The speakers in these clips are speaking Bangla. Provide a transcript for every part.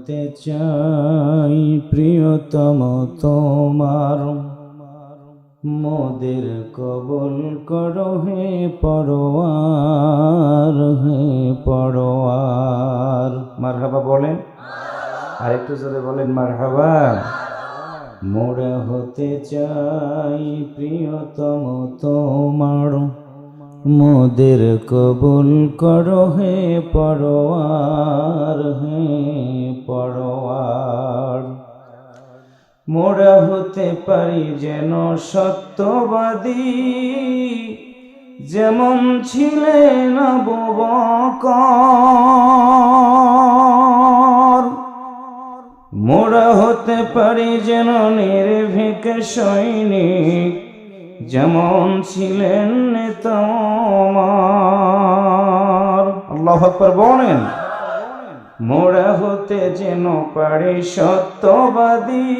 হতে চাই প্রিয়তম তোমার, মোদের কবুল করো হে পরওয়ার, হে পরওয়ার। মারহাবা বলেন, আরেকটু জোরে বলেন মারহাবা। মোরা হতে চাই প্রিয়তম তোমার, মোদের কবুল করো হে পরওয়ার, হে পরওয়ার। মোরা হতে পারি যেন সত্যবাদী, যেমন ছিলেন আবু বকর। মোরা হতে পারি যেন নির্ভীক সৈনিক, যেমন ছিলেন নেতা ওমর। আল্লাহু আকবার বলেন। মোরা হতে যেন পারি সত্যবাদী,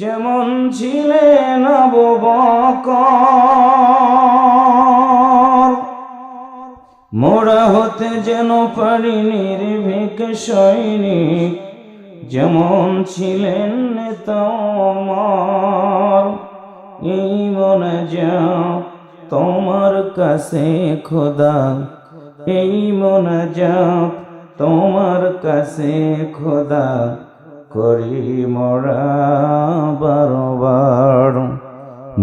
যেমন ছিলেন আবু বকর। মোরা হতে যেন পারি নির্ভীক সৈনিক, যেমন ছিলেন নেতা ওমর। এই মোনাজাত তোমার কাছে খোদা, এই মোনাজাত তোমার কাছে খোদা, করি মোরা বারবার।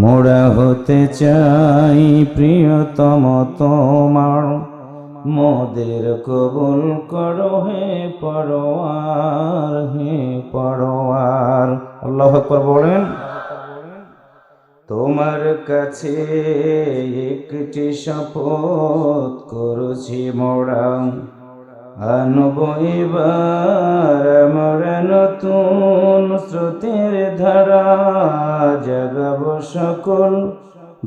মোরা হতে চাই প্রিয়তম তোমার, মোদের কবুল করো হে পরওয়ার, হে পরওয়ার। আল্লাহু আকবার বলেন। তোমার কাছে একটি শপথ করেছি মোরা, আনব এবার আমরা নতুন স্রোতের ধারা, জাগাব সকল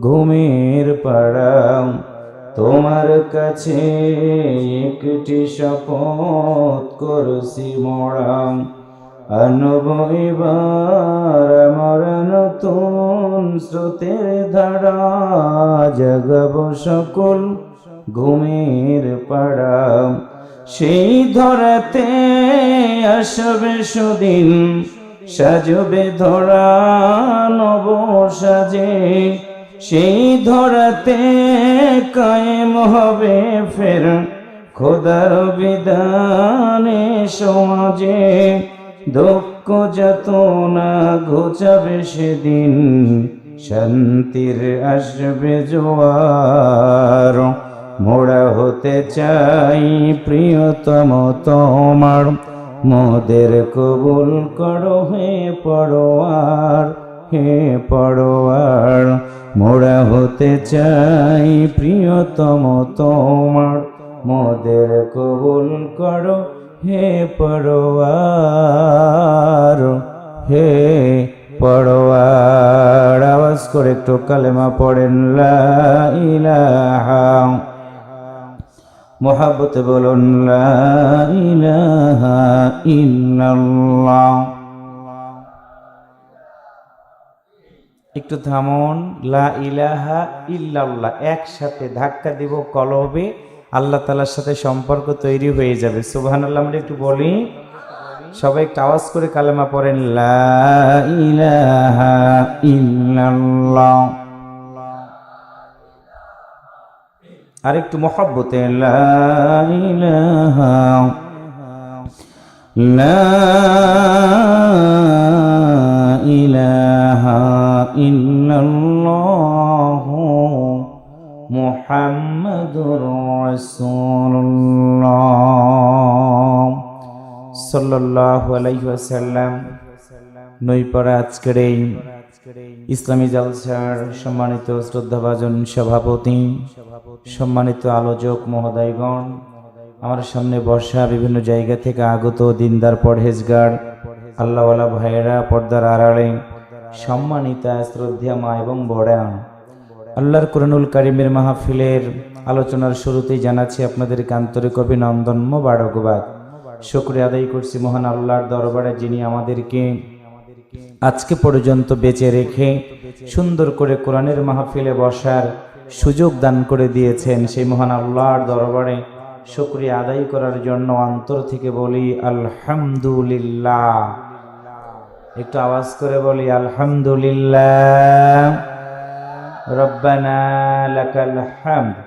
ঘুমের পাড়া। তোমার কাছে একটি শপথ করেছি মোরা, আনব এবার আমরা নতুন স্রোতের ধারা, জাগাব সকল ঘুমের পাড়া। সেই ধরাতে আসবে সুদিন, সাজবে ধরা নব সাজে। সেই ধরাতে কায়েম হবে ফের খোদার বিধানে সমাজে। দুঃখ যাতনা ঘোচাবে সেদিন, শান্তির আসবে জোয়ার। মোরা হতে চাই প্রিয়তম তোমার, মোদের কবুল করো হে পরওয়ার, হে পরওয়ার। মোরা হতে চাই প্রিয়তম তোমার, মোদের কবুল করো হে পরওয়ার, হে পরওয়ার। আওয়াজ করে একটু কালেমা পড়েন লা ইলাহা, মোহাব্বতে বলুন লা ইলাহা ইল্লাল্লাহ। একটু থামুন। লা ইলাহা ইল্লাল্লাহ একসাথে ধাক্কা দিব কলবে, আল্লাহ তাআলার সাথে সম্পর্ক তৈরি হয়ে যাবে। সুবহানাল্লাহ আমরা একটু বলি, সবাই একটু আওয়াজ করে কালেমা পড়েন লা ইলাহা ইল্লাল্লাহ। আর একটু মহব্বতে লা ইলাহা, লা ইলাহা ইল্লাল্লাহ মুহাম্মাদুর রাসূলুল্লাহ সাল্লাল্লাহু আলাইহি ওয়াসাল্লাম। নইপাড়া আজকের এই ইসলামী জালসার সম্মানিত শ্রদ্ধাভাজন সভাপতি, সম্মানিত আলোচক মহোদয়গণ, আমার সামনে বসা বিভিন্ন জায়গা থেকে আগত দিনদার পরহেজগার আল্লাহওয়ালা ভাইয়েরা, পর্দার আড়ালে সম্মানিতা শ্রদ্ধা মা এবং বড়া, আল্লাহর কোরআনুল কারীমের মাহফিলের আলোচনার শুরুতেই জানাচ্ছি আপনাদেরকে আন্তরিক অভিনন্দন, মোবারকবাদ। শুকরিয়া আদায় করছি মহান আল্লাহর দরবারে, যিনি আমাদেরকে আজকে পর্যন্ত বেঁচে রেখে সুন্দর করে কোরআনের মাহফিলে বসার সুযোগ দান করে দিয়েছেন। সেই মহান আল্লাহর দরবারে শুকরিয়া আদায় করার জন্য অন্তর থেকে বলি আলহামদুলিল্লাহ। একটু আওয়াজ করে বলি আলহামদুলিল্লাহ। রব্বানা লাকাল হামদ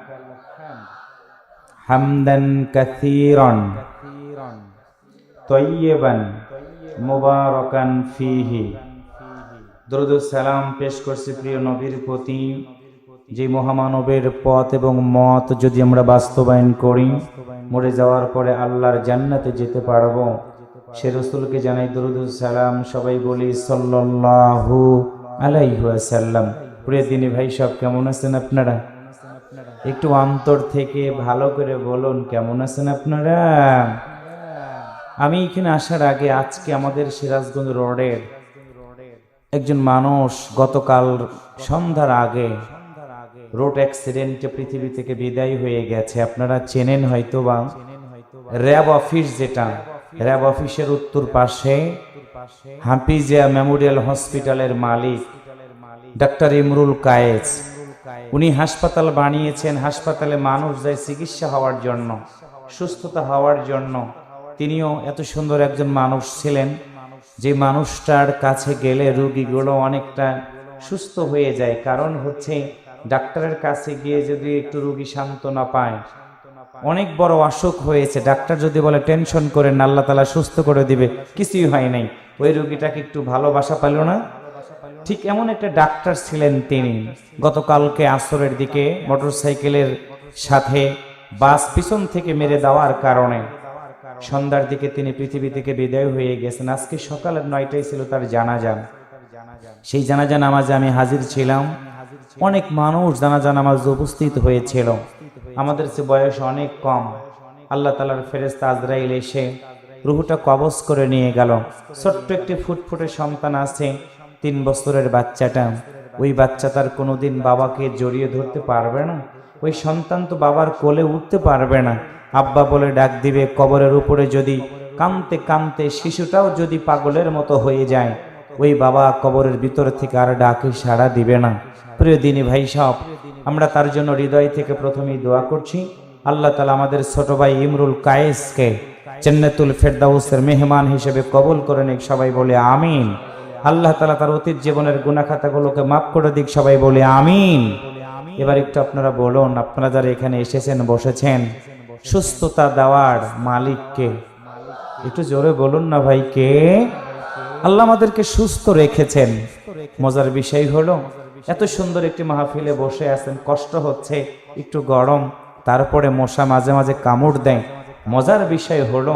হামদান কাসীরান তাইয়িবান মুবারাকান ফীহি। দরুদ ও সালাম পেশ করছি প্রিয় নবীর প্রতি, যে মহামানবের পথ এবং মত যদি আমরা বাস্তবায়ন করি, মরে যাওয়ার পরে আল্লাহর জান্নাতে যেতে পারবো। সে রাসূলকে জানাই দরুদ ও সালাম। সবাই বলি সাল্লাল্লাহু আলাইহি ওয়াসাল্লাম। প্রিয় দিনী ভাই সব কেমন আছেন আপনারা? একটু অন্তর থেকে ভালো করে বলুন কেমন আছেন আপনারা। আমি এখানে আসার আগে আজকে আমাদের সিরাজগঞ্জ রোডের একজন মানুষ গতকাল সন্ধ্যার আগে রোড অ্যাক্সিডেন্টে পৃথিবী থেকে বিদায় হয়ে গেছে। আপনারা চেনেন হয়তো বা, র্যাব অফিস, যেটা র্যাব অফিসের উত্তর পাশে হাফিজিয়া মেমোরিয়াল হসপিটালের মালিক ডাক্তার ইমরুল কায়েস। উনি হাসপাতাল বানিয়েছেন, হাসপাতালে মানুষ যায় চিকিৎসা হওয়ার জন্য, সুস্থতা হওয়ার জন্য। তিনিও এত সুন্দর একজন মানুষ ছিলেন যে মানুষটার কাছে গেলে রোগীগুলো অনেকটা সুস্থ হয়ে যায়। কারণ হচ্ছে ডাক্তারের কাছে গিয়ে যদি একটু রোগী সান্ত্বনা পায়, অনেক বড় অসুখ হয়েছে, ডাক্তার যদি বলে টেনশন করেন না, আল্লাহ তাআলা সুস্থ করে দিবে, কিছুই হয় নাই, ওই রোগীটাকে একটু ভালোবাসা পেল না। ঠিক এমন একটা ডাক্তার ছিলেন তিনি। গতকালকে আসরের দিকে মোটরসাইকেলের সাথে বাস পিছন থেকে মেরে দেওয়ার কারণে সন্ধ্যার দিকে তিনি পৃথিবী থেকে বিদায় হয়ে গেছেন। আজকে সকালের 9টায় ছিল তার জানাজা। সেই জানাজা নামাজে আমি হাজির ছিলাম। অনেক মানুষ জানাজা নামাজে উপস্থিত হয়েছিল। আমাদের চেয়ে বয়স অনেক কম। আল্লাহ তাআলার ফেরেশতা আজরাইল এসে রূহটা কবজ করে নিয়ে গেল। ছোট্ট একটি ফুটফুটে সন্তান আছে, 3 বছরের বাচ্চাটা। ওই বাচ্চা তার কোনোদিন বাবাকে জড়িয়ে ধরতে পারবে না। ওই সন্তান তো বাবার কোলে উঠতে পারবে না। আব্বা বলে ডাক দিবে। কবরের উপরে যদি কাঁদতে কাঁদতে শিশুটাও যদি পাগলের মতো হয়ে যায়, ওই বাবা কবরের ভিতর থেকে আর ডাকে সাড়া দিবে না। প্রিয় দিনী ভাই সব, আমরা তার জন্য হৃদয় থেকে প্রথমেই দোয়া করছি, আল্লাহ তাআলা আমাদের ছোট ভাই ইমরুল কায়েসকে জান্নাতুল ফেরদাউসের মেহমান হিসেবে কবুল করে নিক। সবাই বলে আমিন। আল্লাহ তাআলা তার অতীত জীবনের গুনাহ খাতাগুলোকে মাফ করে দিক। সবাই বলে আমিন। এবার একটু আপনারা বলুন, আপনারা যারা এখানে এসেছেন বসেছেন, সুস্থতা দেওয়ার মালিককে একটু জোরে বলুন না ভাই, কে? আল্লাহ আমাদেরকে সুস্থ রেখেছেন। মজার বিষয় হলো, এত সুন্দর একটি মাহফিলে বসে আছেন, কষ্ট হচ্ছে, একটু গরম, তারপরে মশা মাঝে মাঝে কামড় দেয়। মজার বিষয় হলো,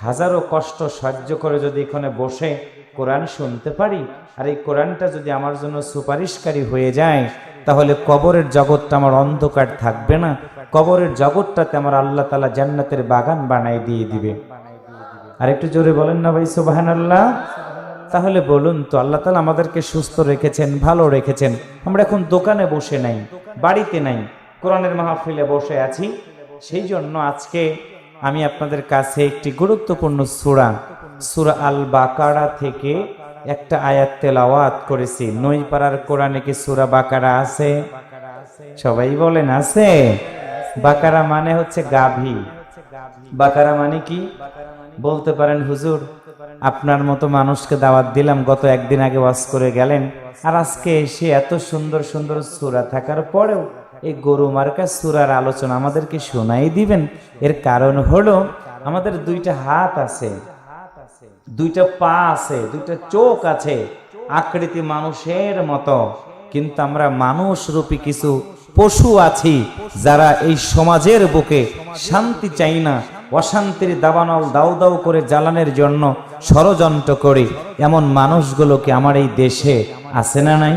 হাজারো কষ্ট সহ্য করে যদি এখানে বসে কোরআন শুনতে পারি, আর এই কোরআনটা যদি আমার জন্য সুপারিশকারী হয়ে যায়, তাহলে কবরের জগৎটা আমার অন্ধকার থাকবে না। কবরের জগৎটাতে আমার আল্লাহ তাআলা জান্নাতের বাগান বানায় দিয়ে দিবে। আর একটু জোরে বলেন না ভাই সুবহানাল্লাহ। তাহলে বলুন তো, আল্লাহ তাআলা আমাদেরকে সুস্থ রেখেছেন, ভালো রেখেছেন। আমরা এখন দোকানে বসে নাই, বাড়িতে নাই, কোরআনের মাহফিলে বসে আছি। সেই জন্য আজকে আমি আপনাদের কাছে একটি গুরুত্বপূর্ণ সূরা আল বাকারা থেকে একটা আয়াত তেলাওয়াত করেছি। নইপাড়ার কোরআনে কি সূরা বাকারা আছে? সবাই বলেন আছে। বাকারা মানে হচ্ছে গাভী। বাকারা মানে কি বলতে পারেন হুজুর? আপনার মতো মানুষকে দাওয়াত দিলাম, গত একদিন আগে ওয়াজ করে গেলেন, আর আজকে এসে এত সুন্দর সুন্দর সূরা থাকার পরেও এই গরু মার্কা সূরার আলোচনা আমাদেরকে শোনাই দিবেন? এর কারণ হলো, আমাদের 2টা হাত আছে, 2টা পা আছে, 2টা চোখ আছে, আকৃতি মানুষের মতো, কিন্তু আমরা মানুষ রূপী কিছু পশু আছি যারা এই সমাজের বুকে শান্তি চাই না, অশান্তির দাবানল দাউ দাউ করে জ্বালানোর জন্য ষড়যন্ত্র করে। এমন মানুষগুলোকে আমার এই দেশে আছে না নাই?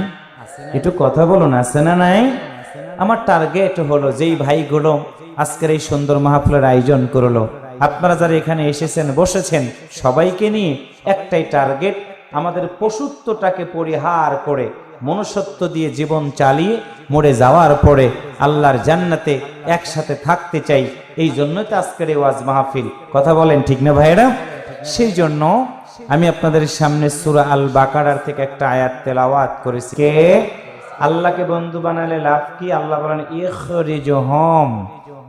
একটু কথা বলুন, আছে না নাই? আমার টার্গেট হলো, যেই ভাইগুলো আজকের এই সুন্দর মাহফিলের আয়োজন করলো, আপনারা যারা এখানে এসেছেন বসেছেন, সবাইকে নিয়ে একটাই টার্গেট, আমাদের পশুত্বটাকে পরিহার করে মনুষ্যত্ব দিয়ে জীবন চালিয়ে মরে যাওয়ার পরে আল্লাহর জান্নাতে একসাথে থাকতে চাই। এই জন্যই তো আজকের এই ওয়াজ মাহফিল। কথা বলেন ঠিক না ভাইরা? সেই জন্য আমি আপনাদের সামনে সূরা আল বাকারার থেকে একটা আয়াত তেলাওয়াত করেছি। কে? আল্লাহকে বন্ধু বানালে লাভ কি? আল্লাহ বলেন ইখরিজুহুম,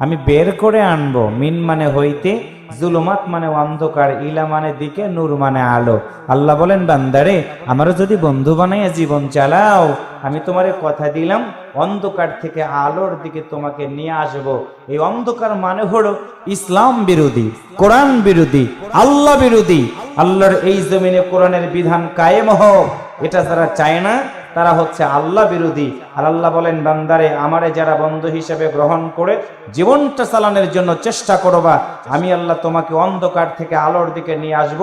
আমি বের করে আনবো। মিন মানে হইতে, জুলুমাত মানে অন্ধকার, ইলা মানে দিকে, নূর মানে আলো। আল্লাহ বলেন বান্দারে আমারও যদি বন্ধু বানাইয়া জীবন চালাও, আমি তোমারে কথা দিলাম অন্ধকার থেকে আলোর দিকে তোমাকে নিয়ে আসবো। এই অন্ধকার মানে হলো ইসলাম বিরোধী, কোরআন বিরোধী, আল্লাহ বিরোধী। আল্লাহর এই জমিনে কোরআনের বিধান কায়েম হোক, এটা যারা চায় না তারা হচ্ছে আল্লাহ বিরোধী। আর আল্লাহ বলেন বান্দারে আমারে যারা বন্ধু হিসেবে গ্রহণ করে জীবনটা চালানোর জন্য চেষ্টা করবা, আমি আল্লাহ তোমাকে অন্ধকার থেকে আলোর দিকে নিয়ে আসব।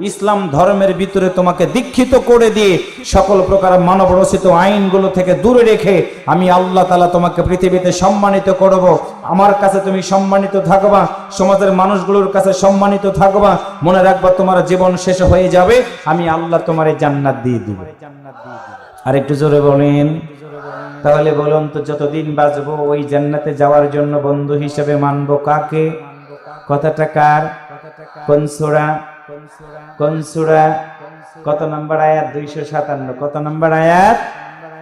ইসলাম ধর্মের ভিতরে তোমাকে দীক্ষিত করে দিয়ে সকল প্রকার মানব রচিত আইনগুলো থেকে দূরে রেখে আমি আল্লাহ তাআলা তোমাকে পৃথিবীতে সম্মানিত করব। আমার কাছে তুমি সম্মানিত থাকবা, সমাজের মানুষগুলোর কাছে সম্মানিত থাকবা। মনে রাখবা তোমার জীবন শেষ হয়ে যাবে, আমি আল্লাহ তোমারে জান্নাত দিয়ে দিব। আর একটু জোরে বলেন। তাহলে বলুন তো যতদিন বাঁচবো ওই জান্নাতে যাওয়ার জন্য বন্ধু হিসেবে মানবো কাকে? কথাটা কার? কোন সূরা? কোন সূরা? কত নম্বর আয়াত? 257। কত নম্বর আয়াত?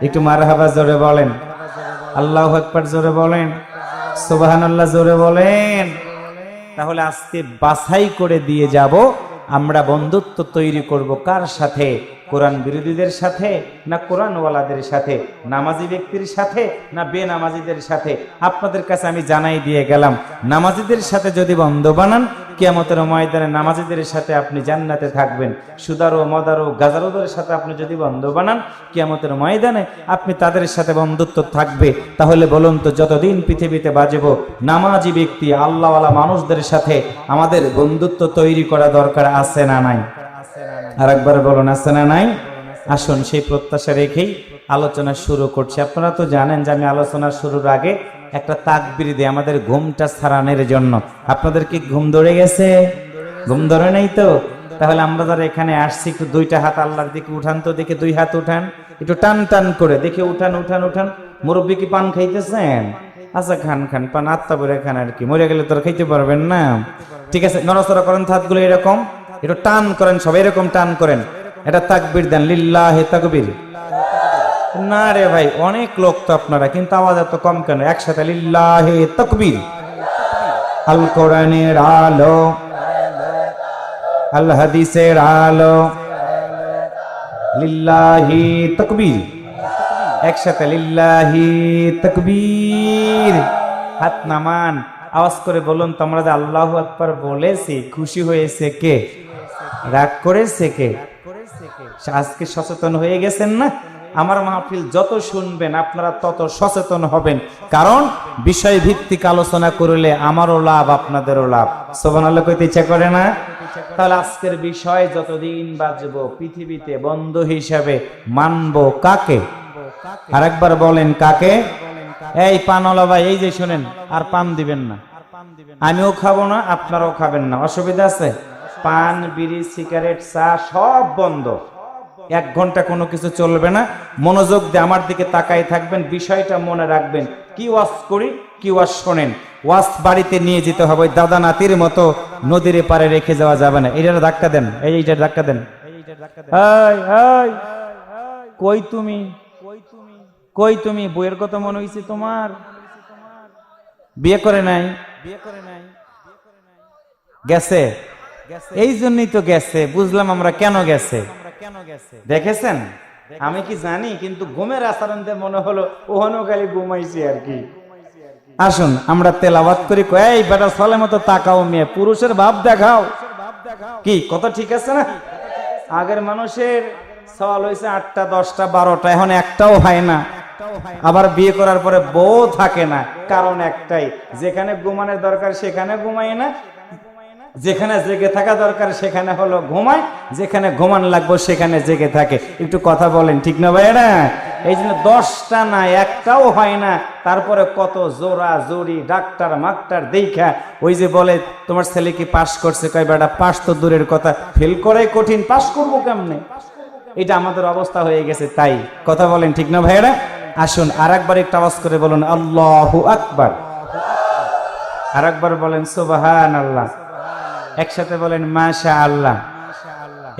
একটু মারহাবা জোরে বলেন, আল্লাহু আকবার জোরে বলেন, সুবহানাল্লাহ জোরে বলেন। তাহলে আজকে বাছাই করে দিয়ে যাব আমরা বন্ধুত্ব তৈরি করব কার সাথে? কোরআন বিরোধীদের সাথে না কোরআনওয়ালাদের সাথে? নামাজি ব্যক্তির সাথে না বেনামাজিদের সাথে? আপনাদের কাছে আমি জানাই দিয়ে গেলাম, নামাজিদের সাথে যদি বন্ধু বানান কিয়ামতের ময়দানে নামাজিদের সাথে আপনি জান্নাতে থাকবেন। সুদারো মদারো গাজারোদের সাথে আপনি যদি বন্ধু বানান কিয়ামতের ময়দানে আপনি তাদের সাথে বন্ধুত্ব থাকবে। তাহলে বলুন তো যতদিন পৃথিবীতে বাঁচব নামাজি ব্যক্তি আল্লাহওয়ালা মানুষদের সাথে আমাদের বন্ধুত্ব তৈরি করা দরকার আছে না নাই? আরেকবার বলুন আছে না নাই? আসুন সেই প্রত্যাশা রেখেই আলোচনা শুরু করছি। আপনারা তো জানেন যে আমি আলোচনা শুরুর আগে একটা তাকবীর দিই আমাদের ঘুমটা ছাড়ানোর জন্য। আপনাদের কি ঘুম ধরে গেছে? ঘুম ধরে নাই তো? তাহলে আমরা যারা এখানে আসছি একটু দুইটা হাত আল্লাহর দিকে উঠান তো, দেখে দুই হাত উঠান, একটু টান টান করে দেখে উঠান উঠান উঠান। মুরব্বী কি পান খাইতেছেন? আচ্ছা খান খান পান, আত্মা করে খান আর কি, মরে গেলে তো আর খাইতে পারবেন না। ঠিক আছে, নড়াচড়া করেন হাতগুলো এরকম, একটু টান করেন, সবাই এরকম টান করেন। এটা তাকবীর দেন, লিল্লাহি তাকবীর। না রে ভাই, অনেক লোক তো আপনারা, কিন্তু আওয়াজ এত কম কেন? একসাথে লিল্লাহি তাকবীর। আল কোরআনের আলো, আল হাদিসের আলো, লিল্লাহি তাকবীর। একসাথে লিল্লাহি তাকবীর। হাত নামান, আওয়াজ করে বলুন তোমরা যে আল্লাহু আকবার বলেছি, খুশি হয়েছে কে? রাগ করেছে কে? আজকে সচেতন হয়ে গেছেন না? আমার মাহফিল যত শুনবেন আপনারা তত সচেতন হবেন, কারণ বিষয় ভিত্তিক আলোচনা করলে আমারও লাভ আপনাদেরও লাভ। সুবহানাল্লাহ কইতে ইচ্ছা করে না? তাহলে আজকের বিষয় যতদিন বাঁচবো পৃথিবীতে বন্ধু হিসাবে মানবো কাকে? আরেকবার বলেন কাকে? এই পানওয়ালা ভাই এই যে শুনেন, আর পান দিবেন না, আমিও খাবো না আপনারাও খাবেন না, অসুবিধা আছে? পান বিড়ি সিগারেট চা সব বন্ধ, 1 ঘন্টা কোনো কিছু চলবে না। মনোযোগ দিয়ে আমার দিকে তাকাই থাকবেন, বিষয়টা মনে রাখবেন। কি ওয়াজ করি, কি ওয়াজ শোনেন। ওয়াজ বাড়িতে নিয়ে যেতে হবে, দাদা নাতির মতো নদীর পারে রেখে যাওয়া যাবে না। এইটার ধাক্কা দেন, এইটার ধাক্কা দেন। কই তুমি, কই তুমি? বইয়ের কথা মনে হয়েছে তোমার? বিয়ে করে নাই? গেছে, এই জন্যই তো গেছে। বুঝলাম আমরা কেন গেছে, দেখেছেন? আমি কি জানি, কিন্তু ঘুমের আচরণে মনে হলো ওখানে খালি ঘুমাইছি আর কি। আসুন আমরা তেলাওয়াত করি। এই বেটা ছলে মতো তাকাও মেয়ে, পুরুষের ভাব দেখাও। কি কথা ঠিক আছে না? আগের মানুষের সওয়াল হয়েছে 8টা 10টা 12টা, এখন একটাও হয় না। আবার বিয়ে করার পরে বউ থাকে না, কারণ একটাই, যেখানে ঘুমানোর দরকার সেখানে ঘুমায় না, যেখানে জেগে থাকা দরকার সেখানে হলো ঘুমায়, যেখানে ঘুমান লাগবে সেখানে জেগে থাকে। একটু কথা বলেন ঠিক না ভাইরা? এই জন্য 10টা না, একটাও হয় না। তারপরে কত জোরা জোরি ডাক্তার মাক্তার দেখা, ওই যে বলে তোমার ছেলে কি পাস করছে, কয় বেটা পাস তো দূরের কথা, ফেল করাই কঠিন, পাস করবো কেমনে? এটা আমাদের অবস্থা হয়ে গেছে। তাই কথা বলেন ঠিক না ভাইরা? আসুন আর একবার একটু আওয়াজ করে বলুন আল্লাহু আকবার। আর একবার বলেন সুবহানাল্লাহ। একসাথে বলেন মাশাআল্লাহ।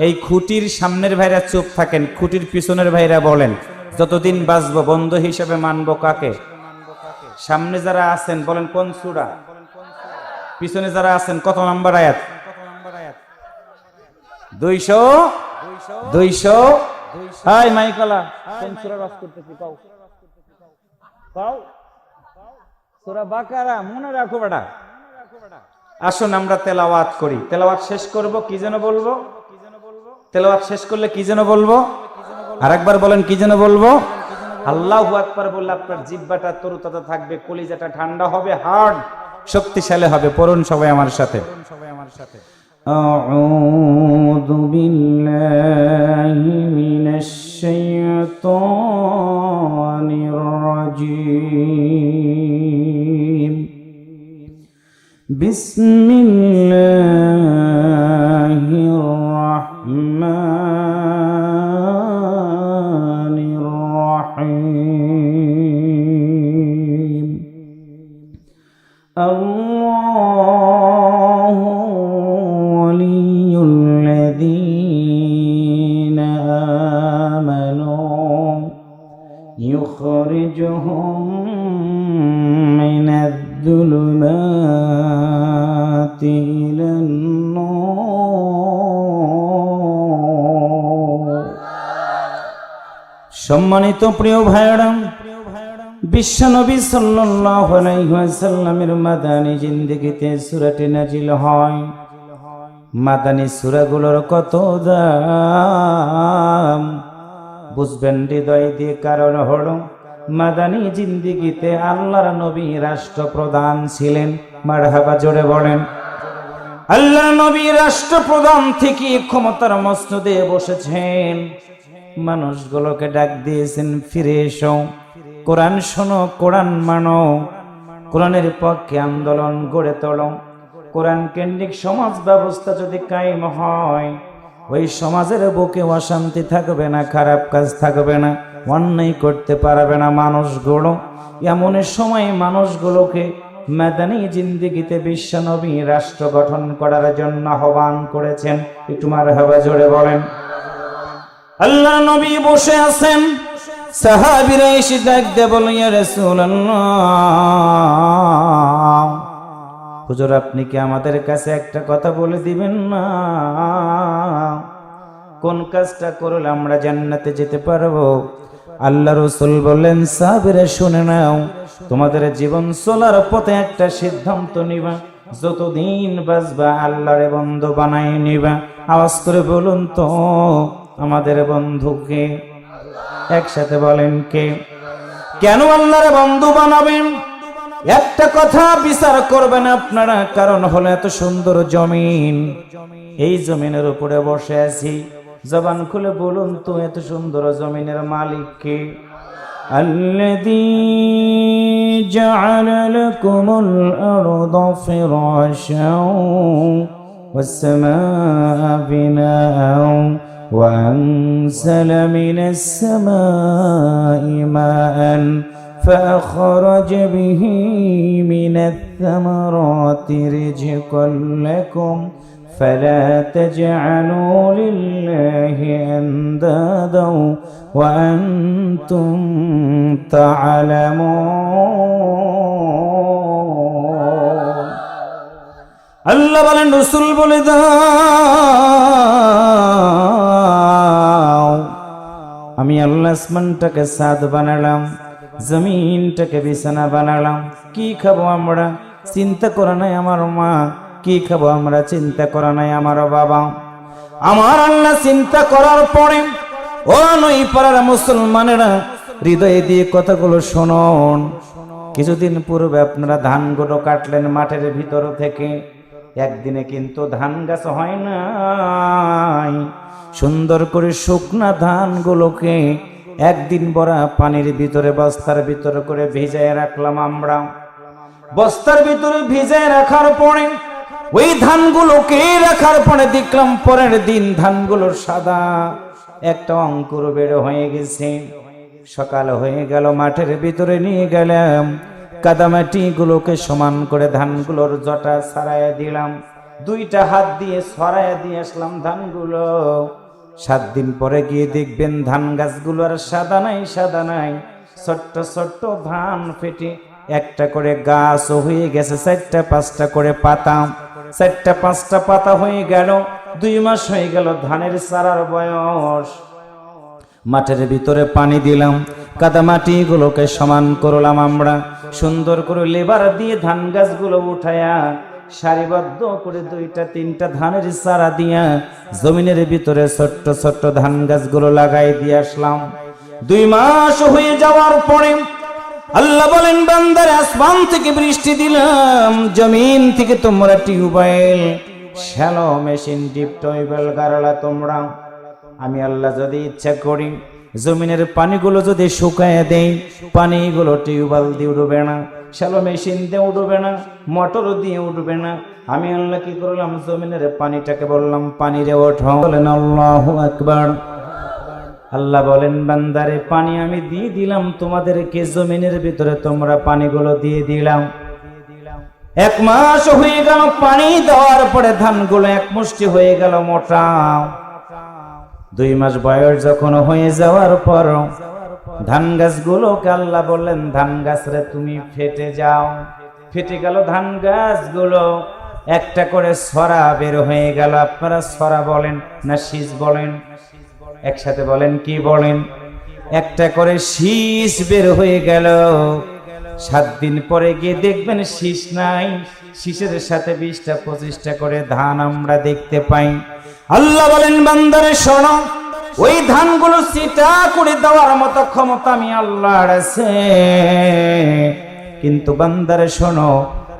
এই খুঁটির সামনের ভাইরা চুপ থাকেন, খুঁটির পিছনের ভাইরা বলেন যতদিন বাঁচবো বন্ধু হিসেবে মানবো কাকে? সামনে যারা আছেন বলেন কোন সূরা? পিছনে যারা আছেন কত নাম্বার আয়াত? 200 200। হাই মাইকলা কোন সূরা রাজ করতেছি কও কও। সূরা বাকারা মনে রাখো বেটা। আসুন আমরা তেলাওয়াত করি। তেলাওয়াত শেষ করব, কি যেন বলবো? তেলাওয়াত শেষ করলে কি যেন বলবো? আরেকবার বলেন, কি যেন বলবো? আল্লাহু আকবার বললে আপনার জিহ্বাটা তরুতাজা থাকবে, কলিজাটা ঠান্ডা হবে, হার্ট শক্তিশালী হবে। পড়ুন সবাই আমার সাথে। আউযু বিল্লাহি মিনাশ শাইতানির রাজীম। বিসমিল্লাহির রাহমানির রাহিম। আল্লাহু ওয়ালিয়ুল লাযীনা আমানু ইউখরিজুহুম মিনাজ যুলুমাতি ইলান নূর। সম্মানিত প্রিয় ভাইরা, বিশ্বনবী সাল্লাল্লাহু আলাইহি ওয়াসাল্লামের মাদানী জিন্দেগিতে সূরাটি নাজিল হয়। মাদানী সূরাগুলোর কত দাম বুঝবেন হৃদয় দিয়ে, কারণ হলো মাদানী জিন্দেগিতে আল্লাহর নবী রাষ্ট্রপ্রধান ছিলেন। মারহাবা জোরে বলেন। আল্লাহর নবী রাষ্ট্রপ্রধান থেকে ক্ষমতার মসনদে বসেছেন। মানুষগুলোকে ডাক দিয়েছেন, ফিরে এসো, কোরআন শোনো, কোরআন মানো, কোরআনের পক্ষে আন্দোলন গড়ে তোলো। কোরআন কেন্দ্রিক সমাজ ব্যবস্থা যদি কায়েম হয়, ওই সমাজের বুকে অশান্তি থাকবে না, খারাপ কাজ থাকবে না, অন্যায় করতে পারবে না মানুষগুলো। এমন সময় মানুষগুলোকে মাদানী জিন্দেগিতে বিশ্বনবী রাষ্ট্র গঠন করার জন্য আহ্বান করেছেন। একটু মারহাবা জোরে বলেন। আল্লাহ নবী বসে আছেন, সাহাবীরা এসে ডাক দিয়ে বলে, ইয়া রাসূলুল্লাহ, হুজুর আপনি কি আমাদের কাছে একটা কথা বলে দিবেন না? কোন কাজটা করলে আমরা জান্নাতে যেতে পারবো? আল্লাহ রাসূল বললেন, সাহাবীরা শুনে নাও, তোমাদের জীবন চলার পথে একটা সিদ্ধান্ত নিবা, যতদিন বাঁচবা আল্লাহর বন্ধু বানায় নিবা। আওয়াজ করে বলুন তো, আমাদের বন্ধুকে? একসাথে বলেন, কে? কেন আল্লাহর বন্ধু বানাবেন? একটা কথা বিচার করবেন আপনারা, কারণ হলো এত সুন্দর জমিন, এই জমিনের উপরে বসে আছি। জবান খুলে বলুন তো, এত সুন্দর জমিনের মালিক কে? আল্লাযী জাআলা লাকুমুল আরদা ফিরাশাও ওয়াস সামাআ বিনাআও وأنزل من السماء ماء فأخرج به من الثمرات رزقا لكم فلا تجعلوا لله أندادا وأنتم تعلمون। আল্লাহ বলেন, রাসূল বলে দাও, আমি আল্লাহ আসমানটাকে ছাদ বানালাম, জমিনটাকে বিছানা বানালাম। কি খাবো আমরা? চিন্তা করা নাই আমার মা। কি খাবো আমরা? চিন্তা করা নাই আমার বাবা। আমার আল্লাহ চিন্তা করার পরে, ও নই পাড়ার মুসলমানেরা, হৃদয়ে দিয়ে কথাগুলো শুনুন। কিছুদিন পূর্বে আপনারা ধানগুলো কাটলেন মাঠের ভিতর থেকে, একদিনে কিন্তু ধান গাছ হয় নাই। সুন্দর করে শুকনা ধানগুলোকে একদিন ভরা পানির ভিতরে বস্তার ভিতরে করে ভিজায় রাখলাম আমরা। বস্তার ভিতরে ভিজায় রাখার পরে, ওই ধানগুলোকে রাখার পরে দেখলাম পরের দিন ধানগুলো সাদা, একটা অঙ্কুর বের হয়ে গেছে। সকাল হয়ে গেল, মাঠের ভিতরে নিয়ে গেলাম, কাদামাটি গুলোকে সমান করে ধানগুলোর জটা ছাড়াইয়া দিলাম, দুইটা হাত দিয়ে ছড়াইয়া দিয়ে আসলাম ধানগুলো। 7 দিন পরে গিয়ে দেখবেন ধান গাছগুলো আর সাদা নাই, সাদা নাই, ছোট্ট ছোট্ট ধান ফেটে একটা করে গাছ হয়ে গেছে 4টা 5টা করে পাতা, 4টা 5টা পাতা হয়ে গেল। 2 মাস হয়ে গেল ধানের চারার বয়স। মাঠের ভিতরে পানি দিলাম, কাদামাটি গুলোকে সমান করলাম আমরা, সুন্দর করে লেবার দিয়ে ধান গাছগুলো উঠায়া সারিবদ্ধ করে 2টা 3টা ধানের চারা দিয়া জমিনের ভিতরে ছোট্ট ছোট্ট ধান গাছগুলো লাগাই দিয়ে আসলাম। 2 মাস হয়ে যাওয়ার পরে আল্লাহ বলেন, বান্দারে আসমান থেকে বৃষ্টি দিলাম, জমিন থেকে তোমরা tubewell, shallow machine, deep tubewell গাড়লা তোমরা। আমি আল্লাহ যদি ইচ্ছা করি জমিনের পানিগুলো যদি শুকায় দেই, পানিগুলো টিউবওয়েল দিয়ে উঠবে না, শ্যালো মেশিন দিয়ে উঠবে না, মোটর দিয়ে উঠবে না। আমি আল্লাহ কি করলাম, জমিনের পানিটাকে বললাম পানি রে ওঠো। বলেন আল্লাহু আকবার। আল্লাহ বলেন, বান্দারে পানি আমি দিয়ে দিলাম তোমাদেরকে, জমিনের ভিতরে তোমরা পানিগুলো দিয়ে দিলাম। 1 মাস হয়ে গেল পানি দেওয়ার পরে ধানগুলো 1 মুষ্টি হয়ে গেল মোটা। 2 মাস বয়স যখন হয়ে যাওয়ার পর ধান গাছগুলোকে আল্লাহ বললেন, ধান গাছ রে তুমি ফেটে যাও। ফেটে গেল ধান গাছগুলো, একটা করে ছড়া বের হয়ে গেল। আপনারা ছড়া বলেন না শীষ বলেন? একসাথে বলেন, কি বলেন? একটা করে শীষ বের হয়ে গেল। 7 দিন পরে গিয়ে দেখবেন শীষ নাই, শীষের সাথে 20টা 25টা করে ধান আমরা দেখতে পাই। আল্লাহ বলেন, বান্দারে শোনো, ওই ধানগুলো সিটা করে দেওয়ার মতো ক্ষমতা আমি আল্লাহর আছে, কিন্তু বান্দারে শোনো,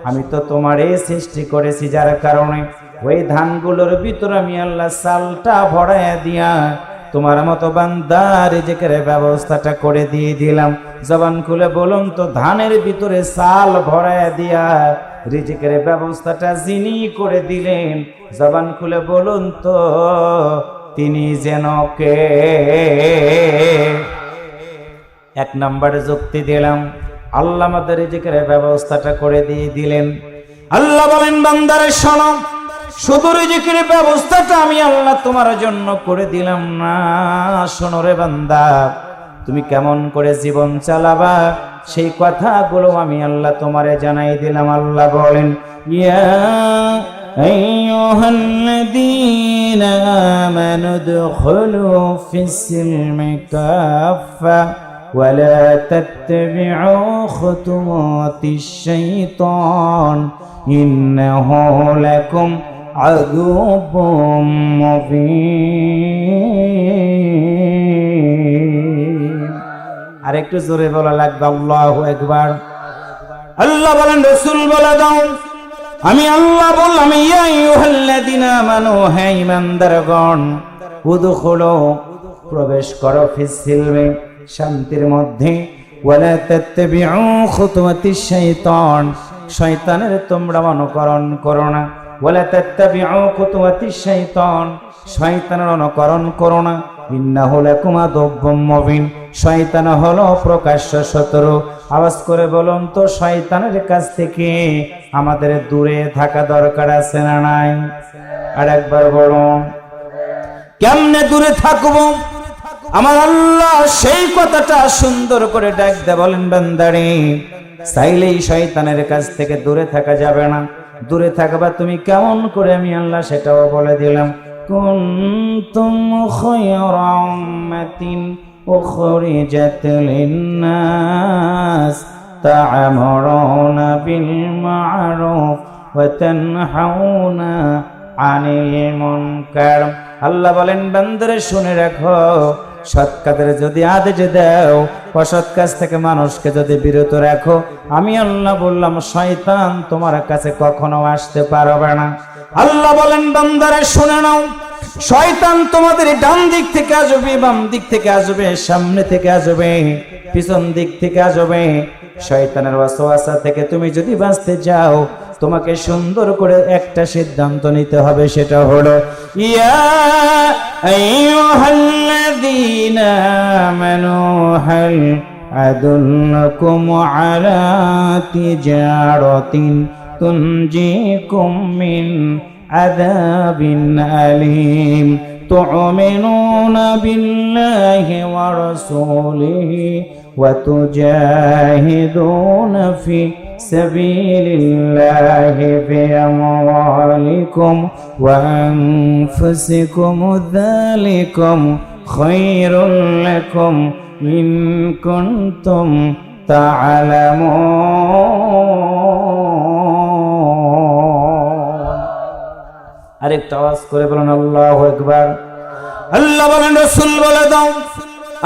আমি তো তোমারে সৃষ্টি করেছি, যার কারণে ওই ধানগুলোর ভিতরে আমি আল্লাহ চালটা ভরাইয়া দিয়া তোমার মতো বান্দার রিজিকের ব্যবস্থাটা করে দিয়ে দিলাম। জবান খুলে বলুন তো, ধানের ভিতরে চাল ভরাইয়া দিয়া রিজিকের ব্যবস্থাটা যিনি করে দিলেন, জবান খুলে বলুন তো তিনি যেন কে? 1 নম্বরে যুক্তি দিলাম, আল্লাহ আমাদের রিজিকের ব্যবস্থাটা করে দিয়ে দিলেন। আল্লাহ বলেন, বান্দারে শোনো, শুধু রিজিকের ব্যবস্থাটা আমি আল্লাহ তোমার জন্য করে দিলাম না, শোনো রে বান্দা, তুমি কেমন করে জীবন চালাবা সেই কথাগুলো আমি আল্লাহ তোমারে জানাই দিলাম। আল্লাহ বলেন, ইয়া আইয়ুহাল্লাযীনা আমানু দুখুলু ফিস-সিলমি কাফা ওয়া লা তাত্তাবি'উ খুতুওয়াতিশ শাইতান ইন্নাহু লাকুম আদুউম মুবিন। আর একটু জোরে বলা লাগবে, আল্লাহু আকবার। আল্লাহ বলেন, রাসূল বলে দাও, আমি আল্লাহ বললাম, ইয়া আইয়ুহাল্লাযীনা আমানু, হে ঈমানদারগণ, উদখুলু, প্রবেশ করো, ফিস-সিলমি, শান্তির মধ্যে, ওয়া লা তাত্তাবি'উ খুতুওয়াতিশ শাইতান, শয়তানের তোমরা অনুকরণ করো না। ওয়ালা তাত্তাবি'উ খুতুওয়াতিশ শাইতান, শয়তানের অনুকরণ করো না। ইন্নাহু লাকুম আদুউম মুবিন, শয়তান হলো প্রকাশ্য শত্রু। আওয়াজ করে বলুন তো, শয়তানের কাছ থেকে আমাদের দূরে থাকা দরকার আছে না নাই? আর একবার বলুন, কেমনে দূরে থাকবো? আমার আল্লাহ সেই কথাটা সুন্দর করে ডাক দে বলেন, বান্দারে, চাইলেই শয়তানের কাছ থেকে দূরে থাকা যাবে না। দূরে থাকবা তুমি কেমন করে আমি আল্লাহ সেটাও বলে দিলাম। কুনতুম খায়রা উম্মাতিন উখরিজাত লিন-নাস তা'মুরুনা বিল মা'রুফ ওয়া তানহাউনা আনিল মুনকার। আল্লাহ বলেন, বান্দারে শুনে রাখো, সৎ কাজের যদি আদেশ দাও, অসৎ কাজ থেকে মানুষকে যদি বিরত রাখো, আমি আল্লাহ বললাম শয়তান তোমার কাছে কখনো আসতে পারবে না। আল্লাহ বলেন, বান্দারে শুনে নাও, শয়তান তোমাদের ডান দিক থেকে আসবে, বাম দিক থেকে আসবে, সামনে থেকে আসবে, পিছন দিক থেকে আসবে। শয়তানের ওয়াসওয়াসা থেকে তুমি যদি বাঁচতে চাও, তোমাকে সুন্দর করে একটা সিদ্ধান্ত নিতে হবে, সেটা হলো, ইয়া আইয়ুহাল্লাযীনা আমানু হাল আদুল্লুকুম আলা তিজারাতিন তুনজিকুম মিন আযাবিন আলীম তু'মিনুনা বিল্লাহি ওয়া রাসূলিহি وتجاهدون في سبيل الله بأموالكم وأنفسكم ذلكم خير لكم إن كنتم تعلمون আরেকটা আওয়াজ করে বলেন আল্লাহু আকবার। আল্লাহ বলেন, রাসূল বলে দাও,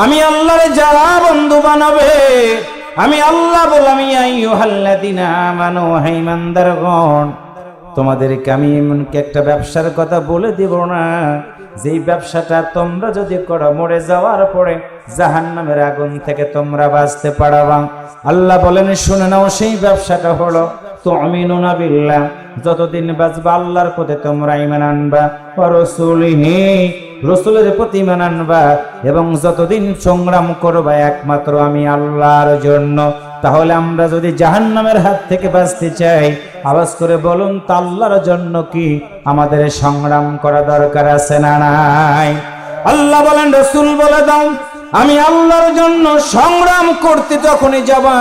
আমি আল্লাহর যারা বন্ধু বানাবে, আমি আল্লাহ বললাম ইয়া আইয়ুহাল্লাযীনা আমানু, হে ঈমানদারগণ, তোমাদেরকে আমি এমন একটা ব্যবসার কথা বলে দিব না, যেই ব্যবসাটা তোমরা যদি করো মরে যাওয়ার পরে জাহান্নামের আগুন থেকে তোমরা বাঁচতে পারবা। আল্লাহ বলেন, শুনে নাও, সেই ব্যবসাটা হলো তুমিনুনা বিল্লাহ, যতদিন বাঁচবা আল্লাহর প্রতি তোমরা ঈমান আনবা, ওয়া রাসূলিহি, রাসূলের প্রতি ঈমান আনবা, এবং যতদিন সংগ্রাম করবা একমাত্র আমি আল্লাহর জন্য। তাহলে আমরা যদি জাহান্নামের হাত থেকে বাঁচতে চাই, আওয়াজ করে বলুন তো, আল্লাহর জন্য কি আমাদের সংগ্রাম করা দরকার আছে না নাই? আল্লাহ বলেন, রাসূল বলে দাও, আমি আল্লাহর জন্য সংগ্রাম করতে তখনই যাবা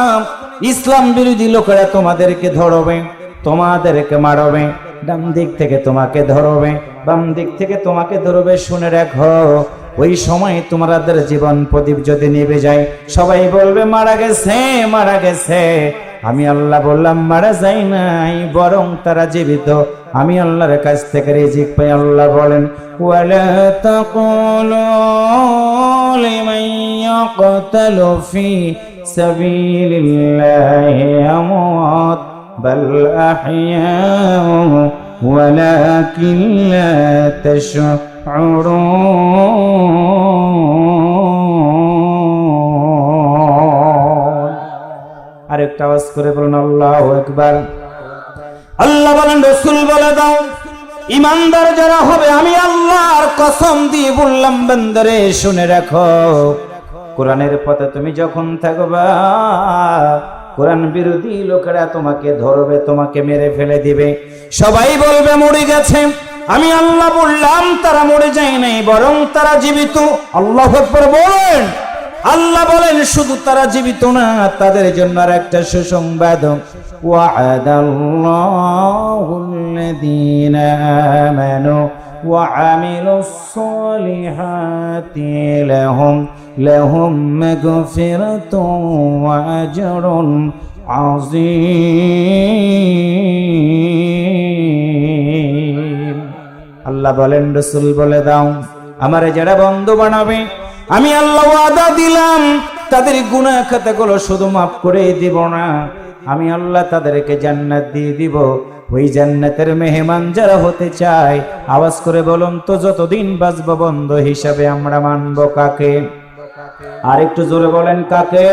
ইসলাম বিরোধী লোকেরা তোমাদেরকে ধরবে, তোমাদেরকে মারবে, ডান দিক থেকে তোমাকে ধরবে, বাম দিক থেকে তোমাকে ধরবে। শুনে রাখো, ওই সময় তোমাদের জীবন প্রদীপ যদি নিভে যায়, সবাই বলবে মারা গেছে, মারা গেছে। আমি আল্লাহ বললাম মারা যায় নাই, বরং তারা জীবিত, আমি আল্লাহর কাছ থেকে রিজিক পাই। আল্লাহ বলেন, ওয়ালা তাকুলু লিমান ইয়াকতালু ফি সাবিলিল্লাহি আমওয়াত বাল আহইয়াউ ওয়ালাকিন লা তাশউরুন। আরেকটা আওয়াজ করে বলুন আল্লাহু আকবার। আল্লাহ বলেন, রাসূল বলে দাও, ঈমানদার যারা হবে আমি আল্লাহর কসম দিয়ে বললাম, বান্দারে শুনে রাখো, কোরআনের পথে তুমি যখন থাকবা, কোরআন বিরোধী লোকেরা তোমাকে ধরবে, তোমাকে মেরে ফেলে দিবে। সবাই বলবে মরে গেছে, আমি আল্লাহ বললাম তারা মরে যায় নাই, বরং তারা জীবিত। আল্লাহু আকবার বলেন। আল্লাহ বলেন, শুধু তারা জীবিত না, তাদের জন্য আর একটা সুসংবাদ, ওয়া'আদাল্লাহুল্লাযীনা আমানু ওয়া আমিলুস সালিহাতি লাহুম মাগফিরাতুন ওয়া আজরুন আযীম। আল্লাহ বলেন, রাসূল বলে দাও, আমারে যারা বন্ধু বানাবে আমি আল্লাহ ওয়াদা দিলাম তাদের গুনাহ খাতাগুলো শুধু মাফ করে দিব না, আমি আল্লাহ তাদেরকে জান্নাত দিয়ে দিব। ওই জান্নাতের মেহমান যারা হতে চায়, আওয়াজ করে বলুন তো, যতদিন বাঁচব বন্ধু হিসাবে আমরা মানব কাকে? আর একটু জোরে বলেন কাকে?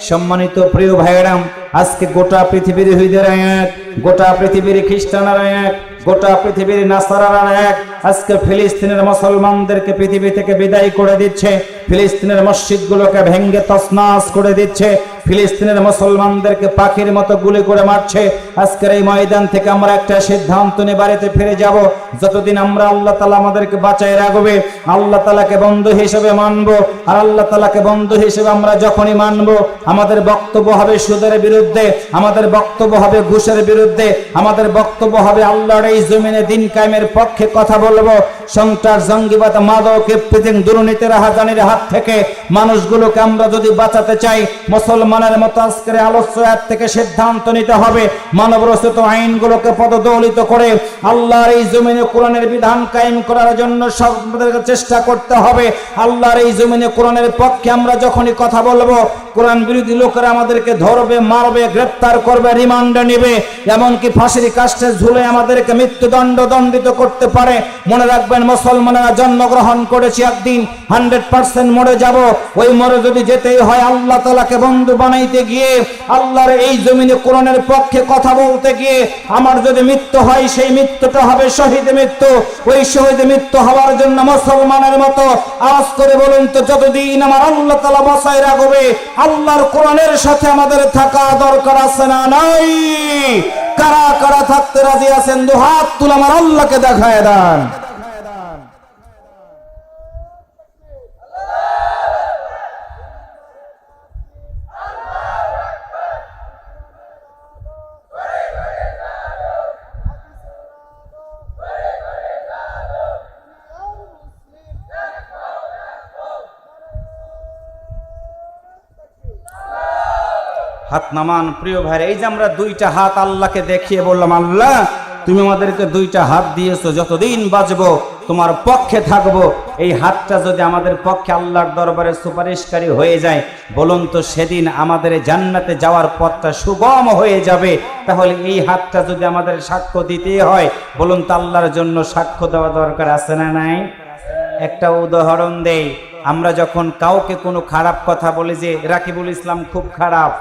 সম্মানিত প্রিয় ভাইয়েরা, আজকে গোটা পৃথিবীর ইহুদিরা এক, গোটা পৃথিবীর খ্রিস্টানরা এক, গোটা পৃথিবীর নাসারারা এক। আজকে ফিলিস্তিনের মুসলমানদেরকে পৃথিবী থেকে বিদায় করে দিচ্ছে, ফিলিস্তিনের মসজিদগুলোকে ভেঙ্গে তছনছ করে দিচ্ছে, ফিলিস্তিনের মুসলমানদেরকে পাখির মতো গুলি করে মারছে। আজকের এই ময়দান থেকে আমরা একটা সিদ্ধান্ত নিয়ে বাড়িতে ফিরে যাব, যতদিন আমরা আল্লাহ তাআলা আমাদেরকে বাঁচায় রাখবে, আল্লাহ তাআলাকে বন্ধু হিসেবে মানব। আর আল্লাহ তাআলাকে বন্ধু হিসেবে আমরা যখনই মানব, আমাদের বক্তব্য হবে সুদের বিরুদ্ধে, আমাদের বক্তব্য হবে ঘুষের বিরুদ্ধে, আমাদের বক্তব্য হবে আল্লাহর এই জমিনে দিন কায়েমের পক্ষে কথা বলবো। সন্ত্রাস, জঙ্গিবাদ, মাদক, ইফতিজিং, দুর্নীতির রাহাজানির হাত থেকে মানুষগুলোকে আমরা যদি বাঁচাতে চাই, মুসলমানের মতো আজকের আলোচ্য আয়াত থেকে সিদ্ধান্ত নিতে হবে, মানবরচিত আইনগুলোকে পদদলিত করে আল্লাহর এই জমিনে কোরআনের বিধান কায়েম করার জন্য সবাইকে চেষ্টা করতে হবে। আল্লাহর এই জমিনে কোরআনের পক্ষে আমরা যখনই কথা বলবো, কোরআন বিরোধী লোকেরা আমাদেরকে ধরবে, মারবে, গ্রেফতার করবে, রিমান্ডে নেবে, এমনকি ফাঁসির কাস্টে ঝুলে আমাদেরকে মৃত্যুদণ্ড দণ্ডিত করতে পারে। মনে রাখবেন, মুসলমানেরা জন্মগ্রহণ করেছি একদিন, 100% মরে যাব। ওই মরে যদি যেতেই হয় আল্লাহ তাআলাকে বন্ধু বানাইতে গিয়ে, আল্লাহর এই জমিনে কোরআনের পক্ষে কথা বলতে গিয়ে আমার যদি মৃত্যু হয়, সেই মৃত্যুটা হবে শহীদ মৃত্যু। ওই শহীদ মৃত্যু হওয়ার জন্য মুসলমানের মতো আওয়াজ করে বলুন তো, যতদিন আমার আল্লাহ তাআলা বাঁচায় রাখবে, আল্লাহর কোরআনের সাথে আমাদের থাকা দরকার আছে না নাই? কারা কারা থাকতে রাজি আছেন? দু হাত তুলে আমার আল্লাহকে দেখায় দেন। হাত নামান প্রিয় ভাইরা। এই যে আমরা দুইটা হাত আল্লাহকে দেখিয়ে বললাম, আল্লাহ তুমি আমাদেরকে দুইটা হাত দিয়েছো, যতদিন বাঁচবো তোমার পক্ষে থাকবো। এই হাতটা যদি আমাদের পক্ষে আল্লাহর দরবারে সুপারিশকারী হয়ে যায়, বলুন তো সেদিন আমাদের জান্নাতে যাওয়ার পথটা সুগম হয়ে যাবে। তাহলে এই হাতটা যদি আমাদের সাক্ষ্য দিতে হয়, বলুন তো আল্লাহর জন্য সাক্ষ্য দেওয়া দরকার আছে না নাই? একটা উদাহরণ দেই। আমরা যখন কাউকে কোনো খারাপ কথা বলি যে রাকিবুল ইসলাম খুব খারাপ,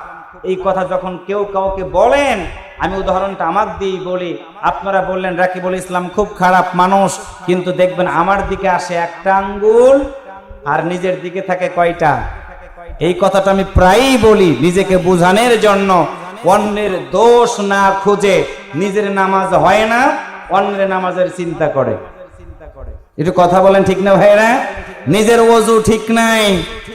এই কথা যখন কেউ কাউকে বলেন, আমি উদাহরণটা আমাকে দিয়েই বলি, আপনারা বললেন রাকিবুল ইসলাম খুব খারাপ মানুষ, কিন্তু দেখবেন আমার দিকে আসে একটা আঙ্গুল আর নিজের দিকে থাকে কয়টা? এই কথাটা আমি প্রায়ই বলি নিজেকে বোঝানোর জন্য। অন্যের দোষ না খুঁজে নিজের নামাজ হয় না, অন্যের নামাজের চিন্তা করে। একটু কথা বলেন ঠিক না ভাইরা? নিজের ওযু ঠিক নাই,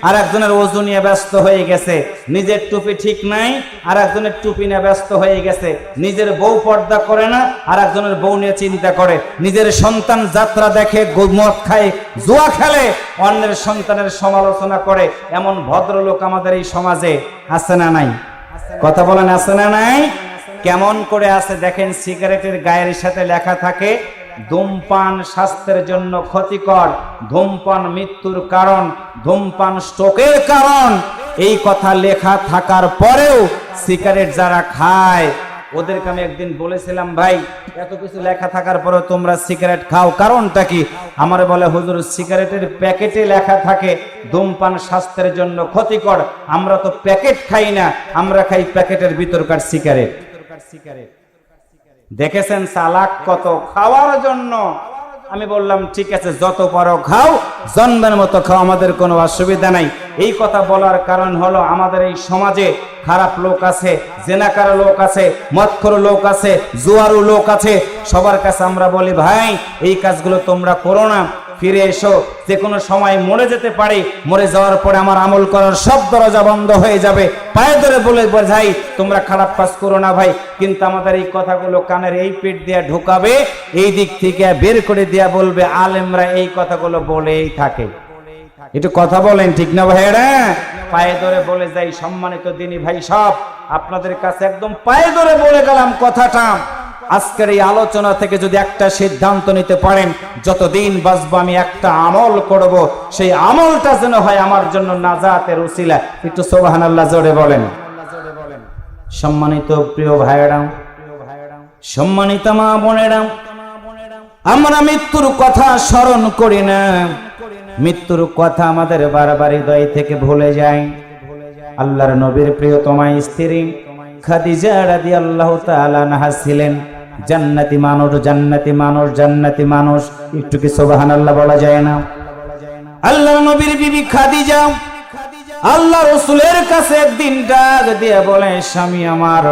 আর একজনের ওযু নিয়ে ব্যস্ত হয়ে গেছে। নিজের টুপি ঠিক নাই, আর একজনের টুপি নিয়ে ব্যস্ত হয়ে গেছে। নিজের বউ পর্দা করে না, আর একজনের বউ নিয়ে চিন্তা করে। নিজের সন্তান যাত্রা দেখে, মদ খায়, জুয়া খেলে, অন্যের সন্তানের সমালোচনা করে। এমন ভদ্রলোক আমাদের এই সমাজে আছে না নাই? কথা বলেন আছে না নাই? কেমন করে আছে দেখেন, সিগারেটের গায়ের সাথে লেখা থাকে ধূমপান স্বাস্থ্যের জন্য ক্ষতিকর, ধূমপান মৃত্যুর কারণ, ধূমপান স্ট্রোকের কারণ। এই কথা লেখা থাকার পরেও সিগারেট যারা খায়, ওদেরকে আমি একদিন বলেছিলাম, ভাই এত কিছু লেখা থাকার পরেও তোমরা সিগারেট খাও, কারণটা কি? আমার বলে, হুজুর সিগারেটের প্যাকেটে লেখা থাকে ধূমপান স্বাস্থ্যের জন্য ক্ষতিকর। আমরা তো প্যাকেট খাই না, আমরা খাই প্যাকেটের ভিতরকার সিগারেট। দেখেছেন চালাক কত খাওয়ার জন্য। আমি বললাম ঠিক আছে, যত পারো খাও, জন্মের মতো খাও, আমাদের কোনো অসুবিধা নাই। এই কথা বলার কারণ হলো আমাদের এই সমাজে খারাপ লোক আছে, জেনাকার লোক আছে, মদখোর লোক আছে, জুয়ারু লোক আছে। সবার কাছে আমরা বলি, ভাই এই কাজগুলো তোমরা করো না, ফিরে এসো, যে কোনো সময় মরে যেতে পারি, মরে যাওয়ার পরে আমার আমল করার সব দরজা বন্ধ হয়ে যাবে। পায়ে ধরে বলে বোঝাই, তোমরা খারাপ কাজ করো না ভাই। কিন্তু আমাদের এই কথাগুলো কানের এই পেট দিয়ে ঢোকাবে, এই দিক থেকে বের করে দিয়া বলবে আলেমরা এই কথাগুলো বলেই থাকে। একটু কথা বলেন ঠিক না ভাইরা? পায়ে ধরে বলে যাই, সম্মানিত দিনী ভাই সব, আপনাদের কাছে একদম পায়ে ধরে বলে গেলাম কথাটা। আজকের এই আলোচনা থেকে যদি একটা সিদ্ধান্ত নিতে পারেন, যতদিন বাঁচবো আমি একটা আমল করব, সেই আমলটা যেন হয় আমার জন্য নাজাতের উসিলা। একটু সুবহানাল্লাহ জোরে বলেন। সম্মানিত প্রিয় ভাইরা, সম্মানিত মা বোনেরা, আমরা মৃত্যুর কথা স্মরণ করি না, মৃত্যুর কথা আমাদের বারবার হৃদয় থেকে ভুলে যায়। আল্লাহর নবীর প্রিয়তমা স্ত্রী খাদিজা রাদিয়াল্লাহু তাআলা আনহা ছিলেন জান্নাতি মানুষ, জান্নাতি মানুষ, জান্নাতি মানুষ। একটু কি সুবহানাল্লাহ বলা যায় না? আল্লাহর নবীর বিবি খাদিজা আল্লাহ রাসূলের কাছে একদিন ডাক দিয়ে বলে, স্বামী আমার,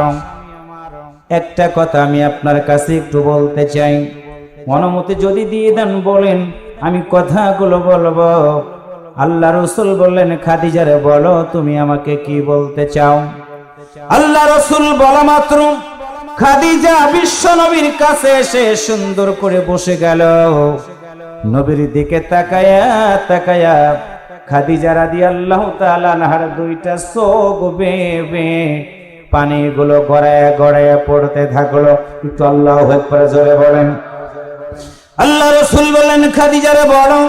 একটা কথা আমি আপনার কাছে একটু বলতে চাই, অনুমতি যদি দিয়ে দেন বলেন, আমি কথাগুলো বলবো। আল্লাহ রাসূল বললেন, খাদিজারে বলো, তুমি আমাকে কি বলতে চাও? আল্লাহ রাসূল বলা মাত্র খাদিজা বিশ্ব নবীর কাছে এসে সুন্দর করে বসে গেল। নবীর দিকে তাকায়া তাকায়া খাদিজা রাদিয়াল্লাহু তাআলা আনহার দুইটা চোখ বেয়ে পানিগুলো গড়ায় গড়ায় পড়তে থাকলো। একটু আল্লাহু আকবার জোরে বলেন। আল্লাহ রাসূল বললেন, খাদিজারে বলো,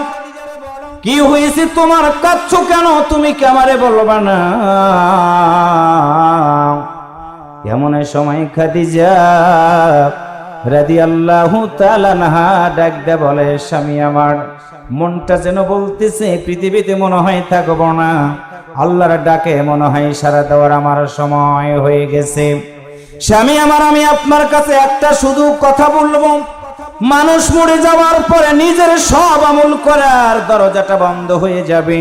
কি হয়েছে তোমার, কাঁদছো কেন? তুমি কি আমারে বলবা না? এমন সময় খাদিজা রাদিয়াল্লাহু তাআলা আনহা ডাক দিয়ে বলে, স্বামী আমার, মনটা যেন বলতেছে পৃথিবীতে মনে হয় থাকবো না, আল্লাহর ডাকে মনে হয় সারা দেওয়ার আমার সময় হয়ে গেছে। স্বামী আমার, আমি আপনার কাছে একটা শুধু কথা বলবো, মানুষ মরে যাওয়ার পরে নিজের সব আমল করার দরজাটা বন্ধ হয়ে যাবে।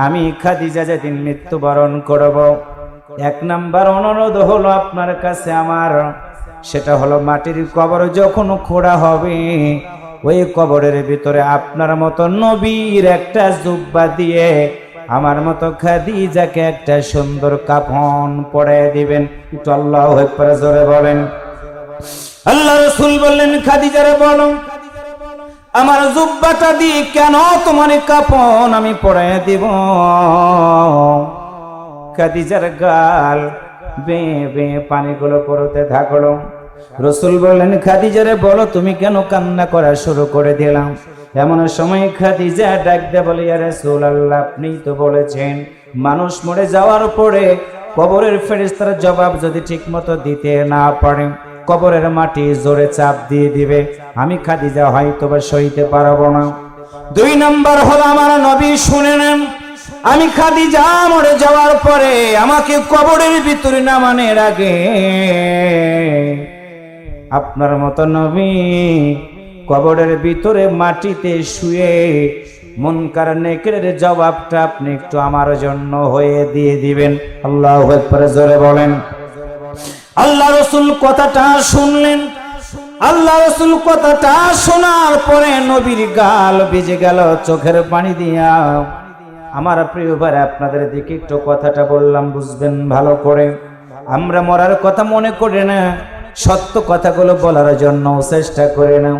আমি খাদিজা যেদিন মৃত্যুবরণ করব, এক নাম্বার অনুরোধ হলো আপনার কাছে আমার, সেটা হলো মাটির কবর যখন খোঁড়া হবে, ওই কবরের ভিতরে আপনার মতো নবীর একটা জুব্বা দিয়ে আমার মতো খাদিজাকে একটা সুন্দর কাফন পরায় দিবেন। একটু আল্লাহু আকবার জোরে বলেন। আল্লাহ রাসূল বললেন, খাদিজারে বলো, আমার জুব্বাটা দিয়ে কেন তোমার কাফন আমি পরায় দিব? খাদিজার গাল বেয়ে বেয়ে পানিগুলো পড়তে থাকলো। রাসূল বললেন, খাদিজারে বলো তুমি কেন কান্না করা শুরু করে দিলাম? এমন সময় খাদিজা ডাক দিয়ে বলে, ইয়া রাসূলুল্লাহ, আপনি তো বলেছেন মানুষ মরে যাওয়ার পরে কবরের ফেরেশতারা জবাব যদি ঠিক মতো দিতে না পারে কবরের মাটি জোরে চাপ দিয়ে দিবে, আমি খাদিজা হয়তো বা সইতে পারবো না। 2 নম্বর হলো আমার নবী শুনে নেন, আমি খাদিজা মরে যাওয়ার পরে আমাকে কবরের ভিতরে নামানোর আগে আপনার মতো নবী কবরের ভিতরে মাটিতে শুয়ে মুনকার নেকিরের জবাবটা আপনি একটু আমার জন্য হয়ে দিয়ে দিবেন। আল্লাহু আকবার, জোরে বলেন। আল্লাহ রাসূল কথাটা শুনলেন। আল্লাহ রাসূল কথাটা শোনার পরে নবীর গাল ভিজে গেল চোখের পানি দিয়া। আমার প্রিয় ভাই, আপনাদের দিকে একটু কথাটা বললাম, বুঝবেন ভালো করে। আমরা মরার কথা মনে করে না, সত্য কথাগুলো বলার জন্য চেষ্টা করে না।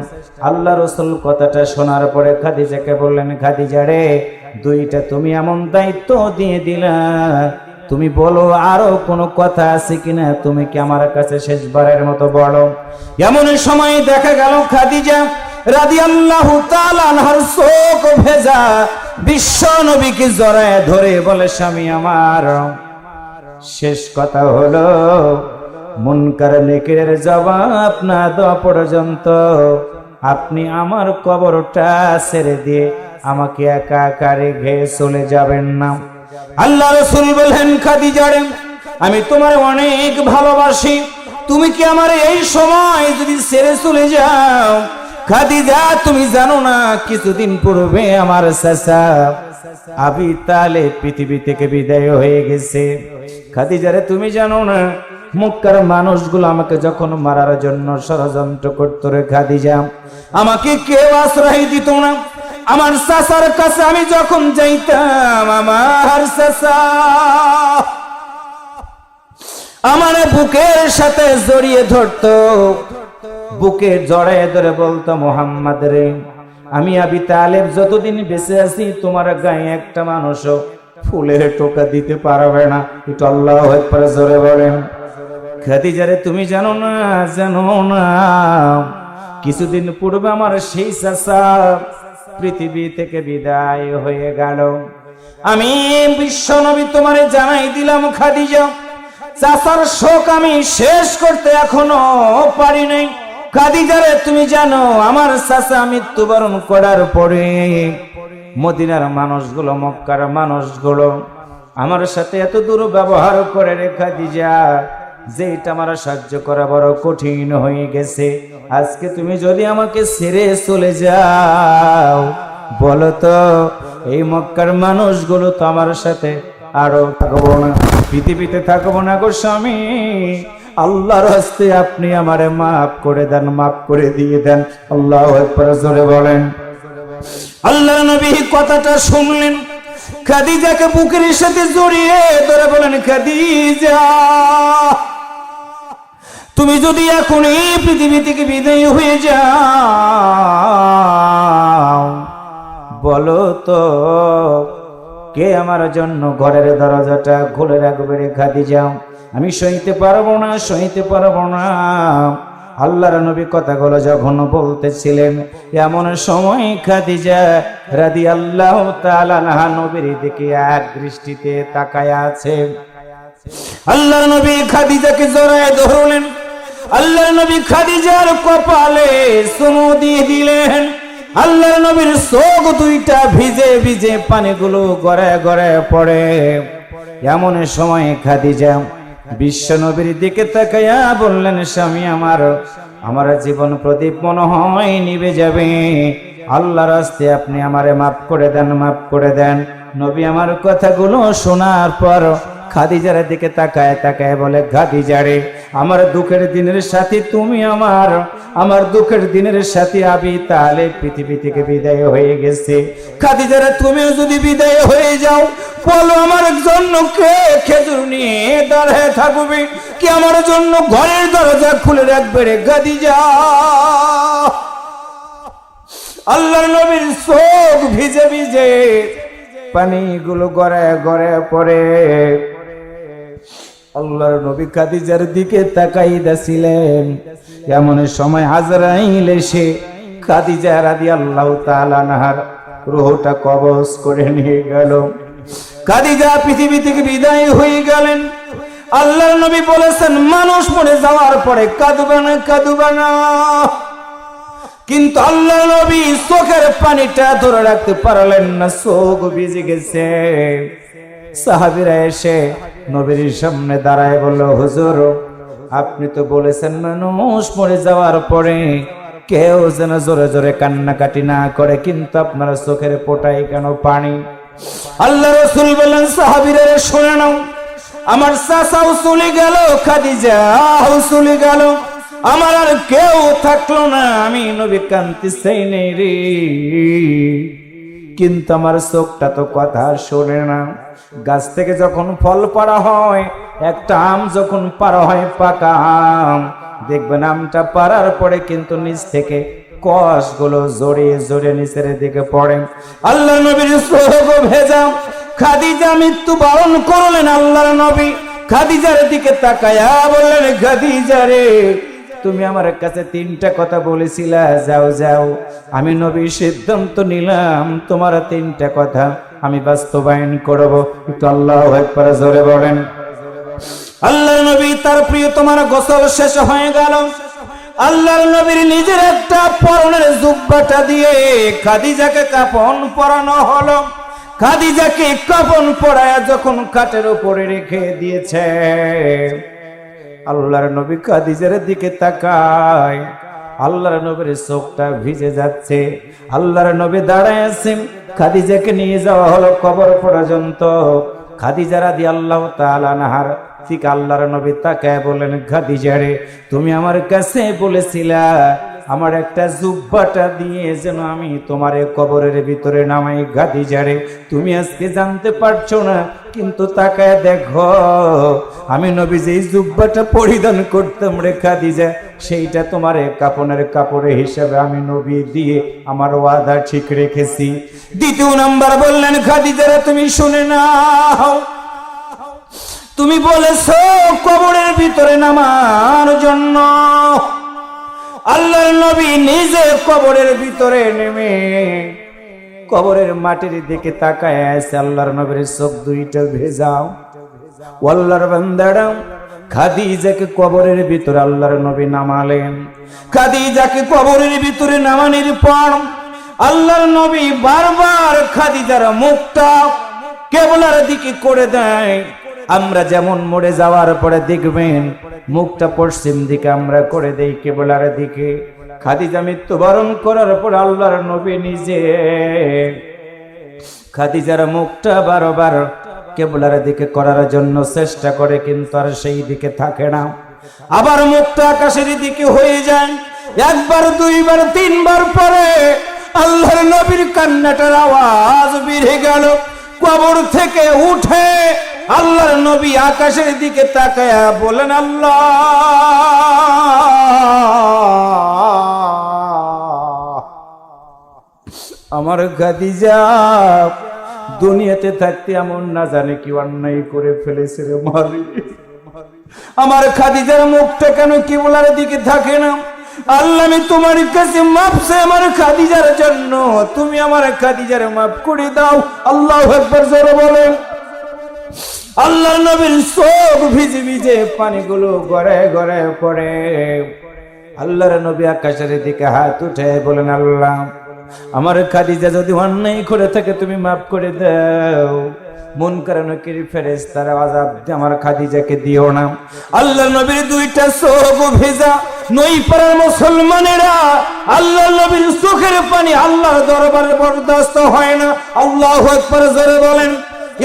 আল্লাহ রাসূল কথাটা শোনার পরে খাদিজাকে বললেন, খাদিজা রে, 2টা তুমি এমন দায়িত্ব দিয়ে দিলা, তুমি বলো আরো কোনো কথা আছে কিনা, তুমি কি আমার কাছে শেষবারের মতো বলো। এমন সময় দেখা গেল খাদিজা রাদিয়াল্লাহু তাআলা আনহার চোখ ভেজা, বিশ্ব নবীকে জড়ায় ধরে বলে, স্বামী আমার, শেষ কথা হলো মুনকার নেকিরের জবাব না দেওয়া পর্যন্ত আপনি আমার কবরটা ছেড়ে দিয়ে আমাকে একা একা রেখে চলে যাবেন না। আল্লাহ রাসূল বললেন, খাদিজা রে, আমি তোমার অনেক ভালোবাসি, তুমি কি আমার এই সময় যদি ছেড়ে চলে যাও? খাদিজা, তুমি জানো না কিছুদিন পূর্বে আমার চাচা আবি তালেব পৃথিবী থেকে বিদায় হয়ে গেছে। খাদিজা রে, তুমি জানো না মক্কার মানুষগুলো আমাকে যখন মারার জন্য ষড়যন্ত্র করতো রে খাদিজা, আমাকে কেউ আশ্রয় দিত না। আমার চাচার কাছে আমি যখন যাইতাম, আমার চাচা আমার বুকের সাথে জড়িয়ে ধরতো, বুকে জড়ায় ধরে বলতো, মুহাম্মদ রে, আমি আবি তালেব যতদিন বেঁচে আছি তোমার গায়ে একটা মানুষও ফুলের টোকা দিতে পারবে না। একটু আল্লাহু আকবার, জোরে বলেন। খাদিজা রে, তুমি জানো না কিছুদিন পূর্বে আমার সেই চাচা পৃথিবী থেকে বিদায় হয়ে গেল। আমি বিশ্ব নবী তোমারে জানাই দিলাম খাদিজা, চাচার শোক আমি শেষ করতে এখনো পারি নাই। খাদিজা রে, তুমি জানো আমার চাচা মৃত্যুবরণ করার পরে মদিনার মানুষগুলো, মক্কার মানুষগুলো আমার সাথে এত দুর্ব্যবহার করে রে খাদিজা, যেটা আমার সাহায্য করা বড় কঠিন হয়ে গেছে। আজকে তুমি যদি আমাকে ছেড়ে চলে যাও, বলো তো এই মক্কার মানুষগুলো তো আমার সাথে আরো থাকবো না, পৃথিবীতে থাকবো না গো স্বামী। আল্লাহর হস্তে আপনি আমারে মাফ করে দেন, মাফ করে দিয়ে দেন। আল্লাহু আকবার, জোরে বলেন। আল্লাহর নবী কথাটা শুনলেন, খাদিজাকে বুকের সাথে জড়িয়ে ধরে বলেন, খাদিজা, তুমি যদি এখন এই পৃথিবী থেকে বিদায় হয়ে যাও, বলো তো কে আমার জন্য ঘরের দরজাটা খুলে রাখবে রে খাদিজা? আমি সইতে পারবো না, সইতে পারবো না। আল্লাহর নবী কথাগুলো যখন বলতেছিলেন, এমন সময় খাদিজা রাদিয়াল্লাহু তাআলা আনহা নবীর দিকে এক দৃষ্টিতে তাকায় আছে। আল্লাহর নবী খাদিজাকে জড়ায় ধরলেন। আল্লাহর নবী খাদিজার কপালে চুমু দিয়ে দিলেন। আল্লাহর নবীর চোখ 2টা ভিজে ভিজে পানিগুলো গড়ায় গড়ায় পড়ে। এমন সময় খাদিজা বিশ্ব নবীর দিকে তাকায়া বললেন, স্বামী আমার জীবন প্রদীপ মনে হয় নিভে যাবে, আল্লাহর রাস্তে আপনি আমারে মাফ করে দেন, মাফ করে দেন। নবী আমার কথাগুলো শোনার পর খাদিজার দিকে তাকায় তাকায় বলে, খাদিজা রে, আমার দুঃখের দিনের সাথী তুমি, আমার দুঃখের দিনের সাথী আবি তালেব পৃথিবী থেকে বিদায় হয়ে গেছে। খাদিজা রে, তুমিও যদি বিদায় হয়ে যাও, বলো আমার জন্য কে খেজুর নিয়ে দাঁড়ায় থাকবে, কি আমার জন্য ঘরের দরজা খুলে রাখবে রে খাদিজা? আল্লাহর নবীর চোখ ভিজে ভিজে পানিগুলো গড়ায় গড়ায় পড়ে। আল্লাহর নবী খাদিজার দিকে তাকাইতেছিলেন, এমন সময় আজরাইল এসে খাদিজা রাদিয়াল্লাহু তাআলা আনহার রূহটা কবজ করে নিয়ে গেল। খাদিজা পৃথিবী থেকে বিদায় হয়ে গেলেন। আল্লাহর নবী বলেছেন, মানুষ মরে যাওয়ার পরে কাঁদবে না, কাঁদবে না। কিন্তু আল্লাহর নবী চোখের পানিটা ধরে রাখতে পারলেন না, চোখ ভিজে গেছে। সাহাবীরা এসে নবীর সামনে দাঁড়ায় বলল, হুজুর, আপনি তো বলেছেন মানুষ মরে যাওয়ার পরে কেউ যেন জোরে জোরে কান্নাকাটি না করে, কিন্তু আপনার চোখের পোটায় কেন পানি? আল্লাহ রাসূল বললেন, সাহাবীরা শুনে নাও, আমার চাচাও চলে গেল, খাদিজাও চলে গেল, আমার আর কেউ থাকলো না, আমি নবী কাঁদতেছি নেই রে। কিন্তু আমার চোখটা তো কথা শোনে না। গাছ থেকে যখন ফল পাড়া হয়, একটা আম যখন পাড়া হয়, পাকা আম, দেখবেন আমটা পাড়ার পরে কিন্তু নিচ থেকে কষগুলো জড়িয়ে জড়িয়ে নিচের দিকে পড়ে। আল্লাহ নবীর চোখ ভেজা। খাদিজা মৃত্যু বরণ করলেন। আল্লাহর নবী খাদিজার দিকে তাকায়া বললেন, খাদিজা রে, তুমি আমার কাছে 3টা কথা বলেছিলা, যাও যাও, আমি নবী সিদ্ধান্ত নিলাম তোমার 3টা কথা আমি বাস্তবায়ন করব। একটু আল্লাহু আকবার জোরে বলেন। আল্লাহর নবী তার প্রিয় তোমার গোসল শেষ হয়ে গেল। আল্লাহর নবীর নিজের একটা পরনের জুব্বাটা দিয়ে খাদিজাকে কাফন পরানো হলো। খাদিজাকে কাফন পরায়া যখন খাটের উপরে রেখে দিয়েছে, আল্লাহর নবী খাদিজার দিকে তাকায়। আল্লাহর নবীর চোখটা ভিজে যাচ্ছে। আল্লাহর নবী দাঁড়ায় আছেন। খাদিজাকে নিয়ে যাওয়া হলো কবর পর্যন্ত। খাদিজা রাদিয়াল্লাহু তাআলা আনহার ঠিক আল্লাহর নবী তাকায় বলেন, খাদিজা রে, তুমি আমার কাছে বলেছিলা আমার একটা জুব্বাটা দিয়ে যেন আমি তোমার কবরের ভিতরে নামাই। খাদিজা রে, তুমি আজকে জানতে পারছো না, কিন্তু তাকায় দেখো আমি নবী যেই জুব্বাটা পরিধান করতাম রে খাদিজা, সেইটা তোমার কাফনের কাপড়ের হিসাবে আমি নবী দিয়ে আমার ওয়াদা ঠিক রেখেছি। দ্বিতীয় নাম্বার বললেন, খাদিজা রে, তুমি শুনে নাও, তুমি বলেছো কবরের ভিতরে নামার জন্য। আল্লাহর নবী নিজে কবরের ভিতরে নেমে কবরের মাটির দিকে তাকায় আছে। আল্লাহর নবীর চোখ দুইটা ভেজাও। আল্লাহর বান্দারা খাদিজাকে কবরের ভিতরে আল্লাহর নবী নামালেন। খাদিজাকে কবরের ভিতরে নামানোর পর আল্লাহর নবী বারবার খাদিজার মুখটা কিবলার দিকে করে দেয়। আমরা যেমন মরে যাওয়ার পরে দেখবেন মুখটা পশ্চিম দিকে আমরা করে দেই কিবলার দিকে। খাদিজা মৃত্যুবরণ করার পর আল্লাহর নবী নিজে খাদিজার মুখটা বারবার কিবলার দিকে করার জন্য চেষ্টা করে, কিন্তু আর সেই দিকে থাকে না। আবার মুখটা আকাশের দিকে হয়ে যায়। একবার, দুইবার, তিনবার পরে আল্লাহর নবীর কান্নাটার আওয়াজ বেড়ে গেল। কবর থেকে উঠে আল্লাহর নবী আকাশের দিকে তাকায়া বলেন, আল্লাহ, আমার খাদিজা দুনিয়াতে থাকতে এমন না জানে কি অন্যায় করে ফেলেছে রে মারি। আমার খাদিজার মুখটা কেন কিবলার দিকে থাকে না? আল্লাহ, আমি তোমার কাছে মাফ চাই আমার খাদিজার জন্য, তুমি আমার খাদিজার মাফ করে দাও। আল্লাহু আকবার জোরে বলেন। আল্লাহর নবীর চোখ ভিজে ভিজে পানিগুলো গড়ে গড়ে পড়ে। আল্লাহর নবী আকাশের দিকে হাত উঠে বলেন, আল্লাহ, আমার খাদিজা যদি অন্যায় করে থাকে তুমি মাফ করে দাও। মুনকার নাকির ফেরেশতারা আযাব আমার খাদিজাকে দিও না। আল্লাহর নবীর দুইটা চোখ ভেজা। নই পাড়ার মুসলমানেরা আল্লাহর নবীর চোখের পানি আল্লাহর দরবারে বরদাস্ত হয় না। আল্লাহু আকবার জোরে বলেন।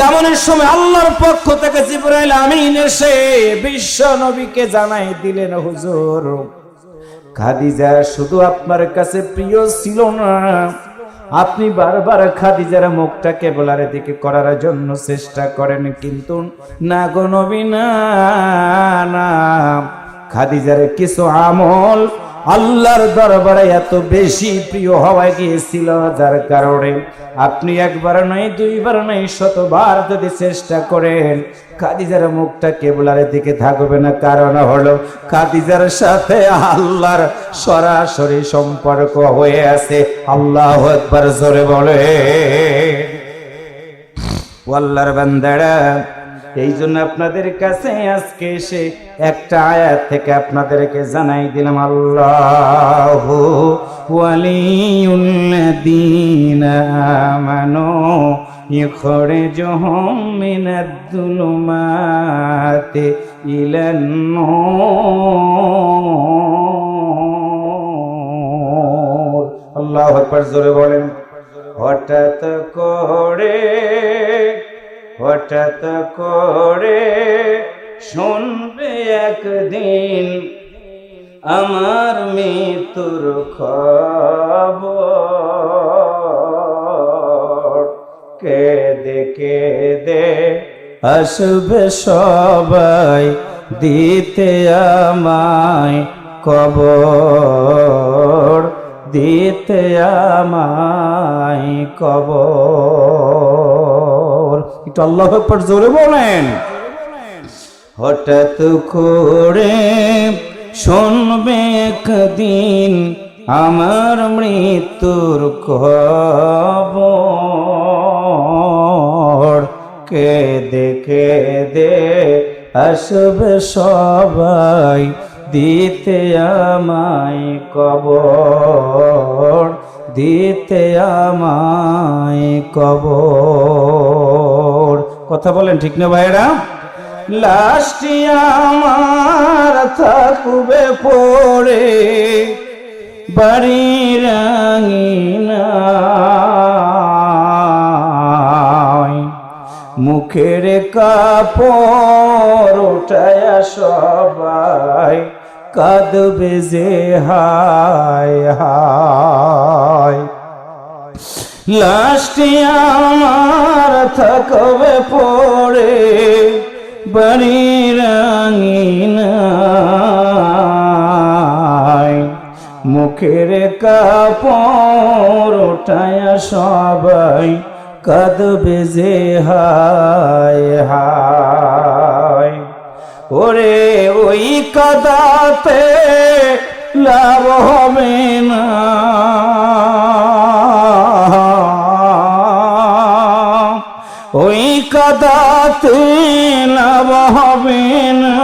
এমন সময় আল্লাহর পক্ষ থেকে জিবরাইল আমিন এসে বিশ্ব নবীকে জানাই দিলেন, হুজুর, খাদিজা শুধু আপনার কাছে প্রিয় ছিল না, আপনি বারবার খাদিজার মুখটা কিবলার দিকে করার জন্য চেষ্টা করেন, কিন্তু না গো নবী, না, খাদিজার কিছু আমল আল্লাহর দরবারে এত বেশি প্রিয় হওয়া গিয়েছিল, যার কারণে আপনি একবার নয়, দুইবার নয়, শতবার যদি চেষ্টা করেন খাদিজার মুখটা কেবলার দিকে থাকবে না। কারণ হলো খাদিজার সাথে আল্লাহর সরাসরি সম্পর্ক হয়ে আছে। আল্লাহু আকবার, জোরে বলে। আল্লাহর বান্দারা, এই জন্য আপনাদের কাছে আজকে এসে একটা আয়াত থেকে আপনাদেরকে জানাই দিলাম, আল্লাহু ওয়ালিউল্লাযীনা আমানু ইখরিজুহুম মিনাদ-দুলুমাতি ইলান-নূর। আল্লাহু আকবার, জোরে বলেন। হঠাৎ করে শুনবে একদিন আমার মৃত্যুর খবর, কেঁদে কেঁদে আসবে সবাই দিতে আমায় কবর, দিতে আমায় কবর। একটু আল্লাহু আকবার জোরে বলেন। হঠাৎ করে শুনবে একদিন আমার মৃত্যুর খবর, কেঁদে কেঁদে আসবে সবাই দিতে আমায় কবর, দিতে আমায় কবর। কথা বলেন ঠিক না ভাইরা? লাশটি আমার থাকবে পড়ে বাড়ির আঙিনায়, মুখের কাপড় উঠায়া সবাই কাঁদবে যে হায় হায়। লাশটি আমার থাকবে পড়ে বাড়ির আঙিনায়, মুখের কাপড় উঠায়া সবাই কাঁদবে যে হায় হায়। ওরে ওই কাঁদাতে লাভ হবে না, ওই কাঁদাতে লাভ হবে না,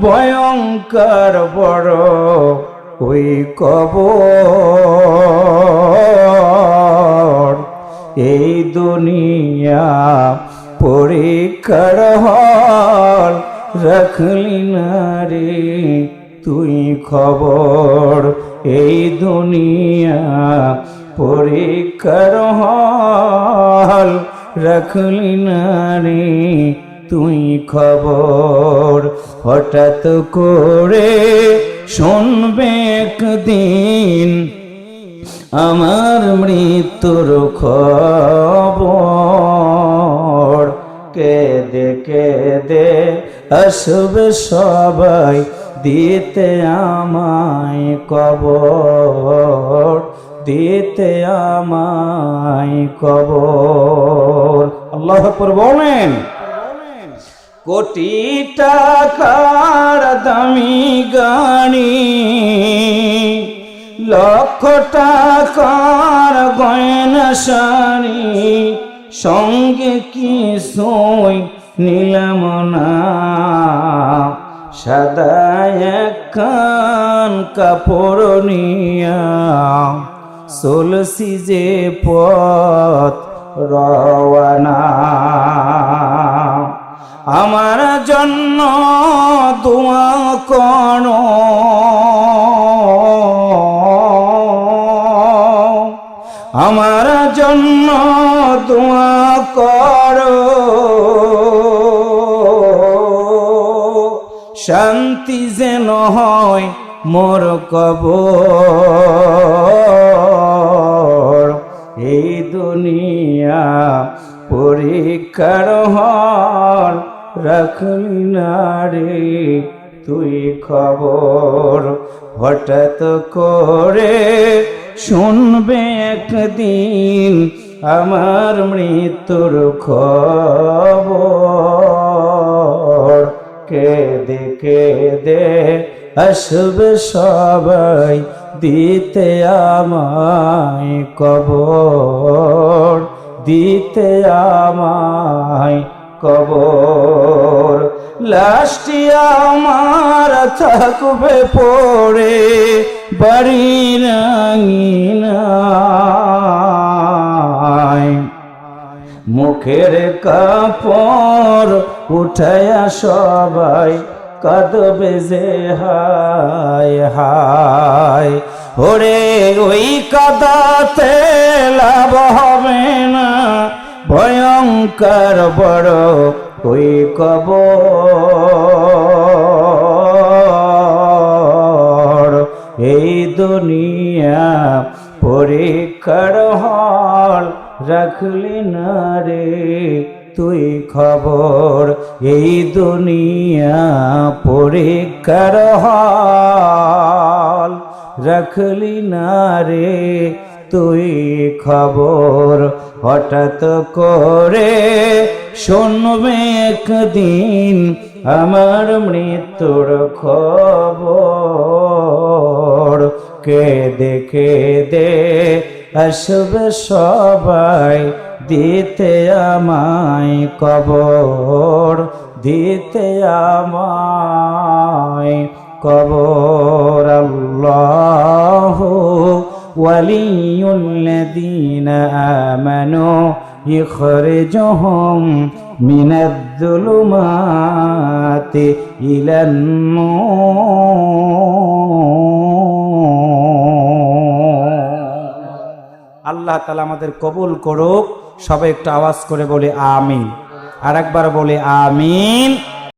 ভয়ঙ্কর বড় ওই কবর। এই দুনিয়া পরীক্ষার হল, রাখলি না রে তুই খবর। এই দুনিয়া পরীক্ষার হল, রাখলি না রে তুই খবর। হঠাৎ করে শুনবে একদিন আমার মৃত্যুর খবর, কেঁদে কেঁদে আসবে সবাই দিতে আমায় কবর, দিতে আমায় কবর। আল্লাহু আকবার বলেন। কোটি টাকার দামি গাড়ি, লক্ষ টাকার গয়না শাড়ি, সঙ্গে কিছুই নিলাম না, সাদা একখান কাপড় নিয়া চলছি যে পথ রওয়ানা। আমার জন্য দোয়া করো, আমার জন্য দোয়া করো, শান্তি যেন হয় মোর কবর। এই দুনিয়া পরীক্ষার হল, রাখলি না রে তুই খবর। হঠাৎ করে শুনবে একদিন আমার মৃত্যুর খবর। কেঁদে কেঁদে আসবে সবাই দিতে আমায় কবর, দিতে আমায় কবর। লাশটি আমার থাকবে পড়ে বাড়ির আঙিনায়, মুখের কাপড় উঠায়া সবাই কাঁদবে যে হায় হায়। ওরে ওই কাঁদাতে লাভ হবে না, ভয়ঙ্কর বড় ওই কবর। এই দুনিয়া পরীক্ষার হল, রাখলি না রে তুই খবর। এই দুনিয়া পরীক্ষার হল, রাখলি না রে তুই খবর। হঠাৎ করে শুনবে একদিন আমার মৃত্যুর খবর। কেঁদে কেঁদে আসবে সবাই দিতে আমায় কবর, দিতে আমায় কবর। আল্লাহু ওয়ালিয়ুল্লাযীনা আমানু ইখরিজুহুম মিনাজ-যুলুমাতি ইলান-নূর। আল্লাহ তাআলা আমাদের কবুল করুক। সবাই একটু আওয়াজ করে বলে আমিন। আর একবার বলে আমিন।